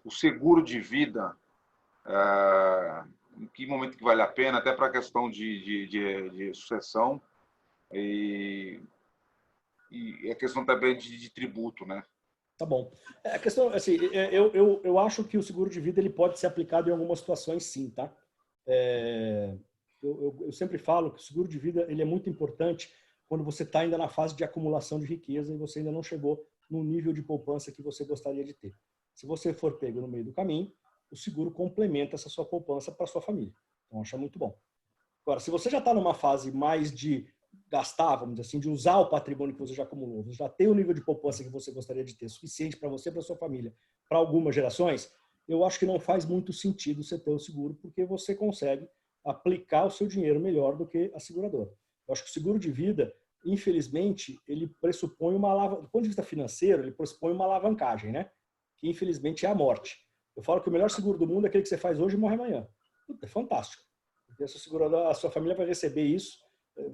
o seguro de vida, em que momento que vale a pena, até para a questão de sucessão e a questão também de tributo, né? Tá bom. A questão, assim, eu acho que o seguro de vida ele pode ser aplicado em algumas situações, sim, tá? Eu sempre falo que o seguro de vida ele é muito importante quando você está ainda na fase de acumulação de riqueza e você ainda não chegou no nível de poupança que você gostaria de ter. Se você for pego no meio do caminho, o seguro complementa essa sua poupança para sua família. Então, acho muito bom. Agora, se você já está numa fase mais de gastar, vamos dizer assim, de usar o patrimônio que você já acumulou, você já tem o nível de poupança que você gostaria de ter, suficiente para você e para sua família, para algumas gerações, eu acho que não faz muito sentido você ter o seguro, porque você consegue aplicar o seu dinheiro melhor do que a seguradora. Eu acho que o seguro de vida, infelizmente, ele pressupõe do ponto de vista financeiro, ele pressupõe uma alavancagem, né? Que infelizmente é a morte. Eu falo que o melhor seguro do mundo é aquele que você faz hoje e morre amanhã. É fantástico. Porque a sua família vai receber isso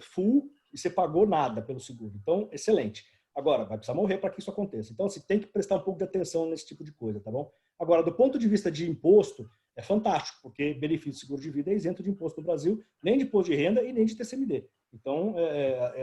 full e você pagou nada pelo seguro. Então, excelente. Agora, vai precisar morrer para que isso aconteça. Então, você tem que prestar um pouco de atenção nesse tipo de coisa, tá bom? Agora, do ponto de vista de imposto, é fantástico, porque benefício de seguro de vida é isento de imposto no Brasil, nem de imposto de renda e nem de TCMD. Então,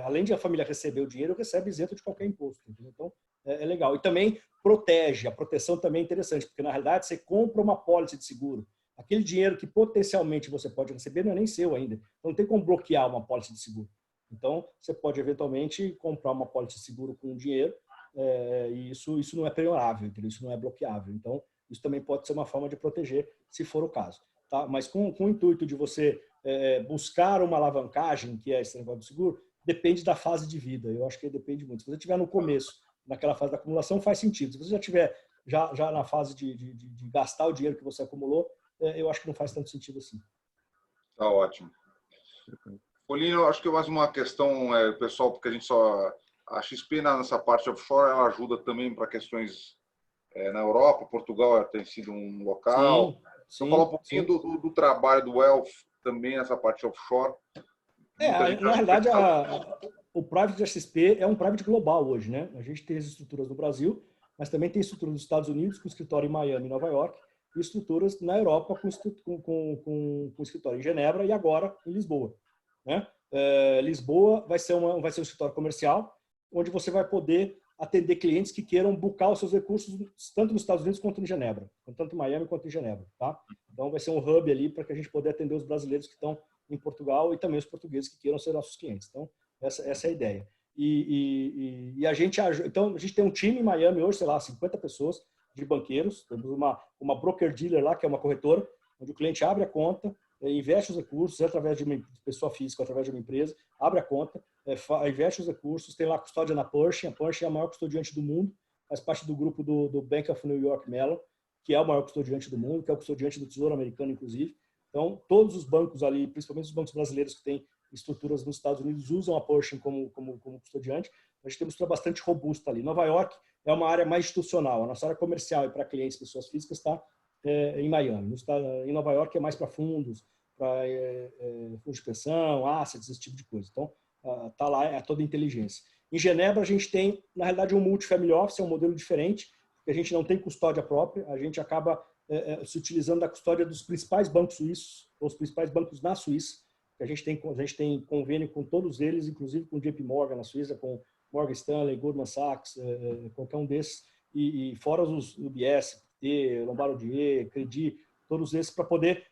além de a família receber o dinheiro, recebe isento de qualquer imposto. Entendeu? Então, é legal. E também protege, a proteção também é interessante, porque na realidade você compra uma pólice de seguro. Aquele dinheiro que potencialmente você pode receber não é nem seu ainda. Então, não tem como bloquear uma pólice de seguro. Então, você pode eventualmente comprar uma pólice de seguro com dinheiro e isso não é penhorável, entendeu? Isso não é bloqueável. Então, isso também pode ser uma forma de proteger, se for o caso. Tá? Mas com o intuito de você buscar uma alavancagem, que é esse negócio do seguro, depende da fase de vida. Eu acho que depende muito. Se você estiver no começo, naquela fase da acumulação, faz sentido. Se você já estiver já na fase de gastar o dinheiro que você acumulou, eu acho que não faz tanto sentido assim. Tá ótimo. Folino, acho que mais uma questão, pessoal, porque a gente só a XP nessa parte offshore ela ajuda também para questões na Europa. Portugal tem sido um local. Então, falar um pouquinho do trabalho do Wealth também nessa parte offshore. Na realidade, o private da XP é um private global hoje, né? A gente tem as estruturas no Brasil, mas também tem estruturas nos Estados Unidos, com escritório em Miami e Nova York, e estruturas na Europa com escritório em Genebra e agora em Lisboa, né? Lisboa vai ser um escritório comercial, onde você vai poder atender clientes que queiram buscar os seus recursos tanto nos Estados Unidos quanto em Genebra, tanto em Miami quanto em Genebra, tá? Então vai ser um hub ali para que a gente poder atender os brasileiros que estão em Portugal e também os portugueses que queiram ser nossos clientes. Então essa é a ideia. E a gente tem um time em Miami hoje, sei lá, 50 pessoas de banqueiros. Temos uma broker dealer lá, que é uma corretora, onde o cliente abre a conta, investe os recursos através de uma pessoa física, através de uma empresa, abre a conta, investe os recursos, tem lá a custódia na Pershing. A Pershing é a maior custodiante do mundo, faz parte do grupo do Bank of New York Mellon, que é o maior custodiante do mundo, que é o custodiante do Tesouro Americano, inclusive. Então, todos os bancos ali, principalmente os bancos brasileiros que têm estruturas nos Estados Unidos, usam a Pershing como custodiante. A gente tem uma estrutura bastante robusta ali. Nova York é uma área mais institucional. A nossa área comercial e para clientes, pessoas físicas, está em Miami. Em Nova York é mais para fundos, para fundos de pensão, assets, esse tipo de coisa. Então, está lá, é toda a inteligência. Em Genebra, a gente tem, na realidade, um multifamily office, é um modelo diferente, porque a gente não tem custódia própria, a gente acaba se utilizando da custódia dos principais bancos suíços, ou os principais bancos na Suíça. A gente tem convênio com todos eles, inclusive com o JP Morgan na Suíça, com Morgan Stanley, Goldman Sachs, qualquer um desses, e fora os UBS, Lombardier, Credit, todos esses, para poder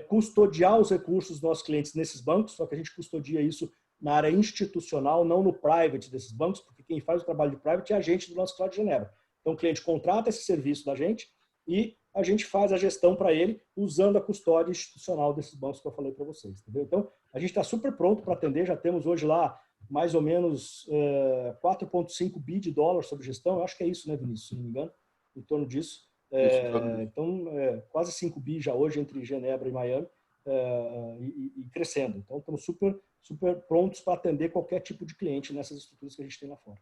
custodiar os recursos dos nossos clientes nesses bancos, só que a gente custodia isso na área institucional, não no private desses bancos, porque quem faz o trabalho de private é a gente do nosso escritório de Genebra. Então o cliente contrata esse serviço da gente e a gente faz a gestão para ele usando a custódia institucional desses bancos que eu falei para vocês, entendeu? Então, a gente está super pronto para atender, já temos hoje lá mais ou menos 4,5 bi de dólares sobre gestão, eu acho que é isso, né, Vinícius, se não me engano, em torno disso. Então, quase 5 bi já hoje entre Genebra e Miami e crescendo. Então, estamos super, super prontos para atender qualquer tipo de cliente nessas estruturas que a gente tem lá fora.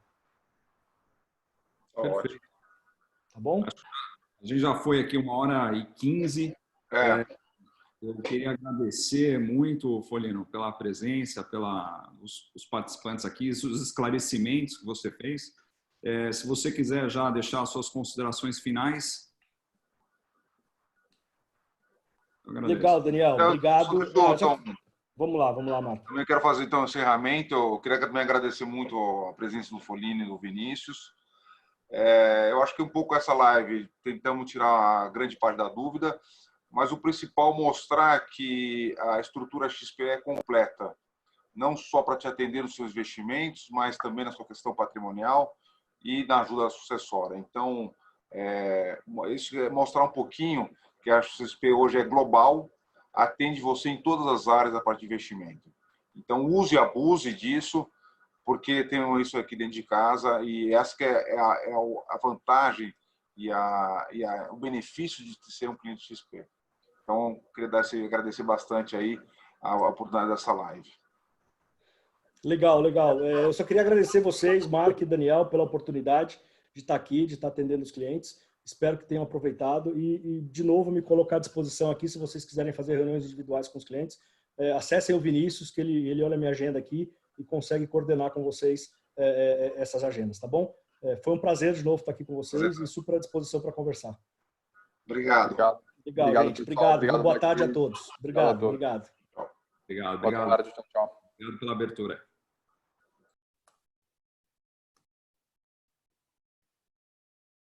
Perfeito. Tá bom? A gente já foi aqui 1h15. Eu queria agradecer muito, Folino, pela presença, os participantes aqui, os esclarecimentos que você fez. Se você quiser já deixar as suas considerações finais. Legal, Daniel. Obrigado. Vamos lá, Marco. Também quero fazer então um encerramento. Eu queria também agradecer muito a presença do Folino e do Vinícius. Eu acho que um pouco essa live tentamos tirar a grande parte da dúvida, mas o principal mostrar que a estrutura XP é completa, não só para te atender nos seus investimentos, mas também na sua questão patrimonial e na ajuda sucessória. Então, isso é mostrar um pouquinho que a XP hoje é global, atende você em todas as áreas da parte de investimento. Então, use e abuse disso, porque tem isso aqui dentro de casa e essa que é a vantagem e o benefício de ser um cliente XP. Então, queria agradecer bastante aí a oportunidade dessa live. Legal. Eu só queria agradecer vocês, Marco e Daniel, pela oportunidade de estar aqui, de estar atendendo os clientes. Espero que tenham aproveitado e de novo, me colocar à disposição aqui se vocês quiserem fazer reuniões individuais com os clientes. Acessem o Vinícius, que ele olha a minha agenda aqui e consegue coordenar com vocês essas agendas, tá bom? Foi um prazer de novo estar aqui com vocês e super à disposição para conversar. Obrigado. Legal, gente. Obrigado. Boa tarde a todos. Obrigado. Obrigado. Boa tarde. Tchau. Obrigado pela abertura.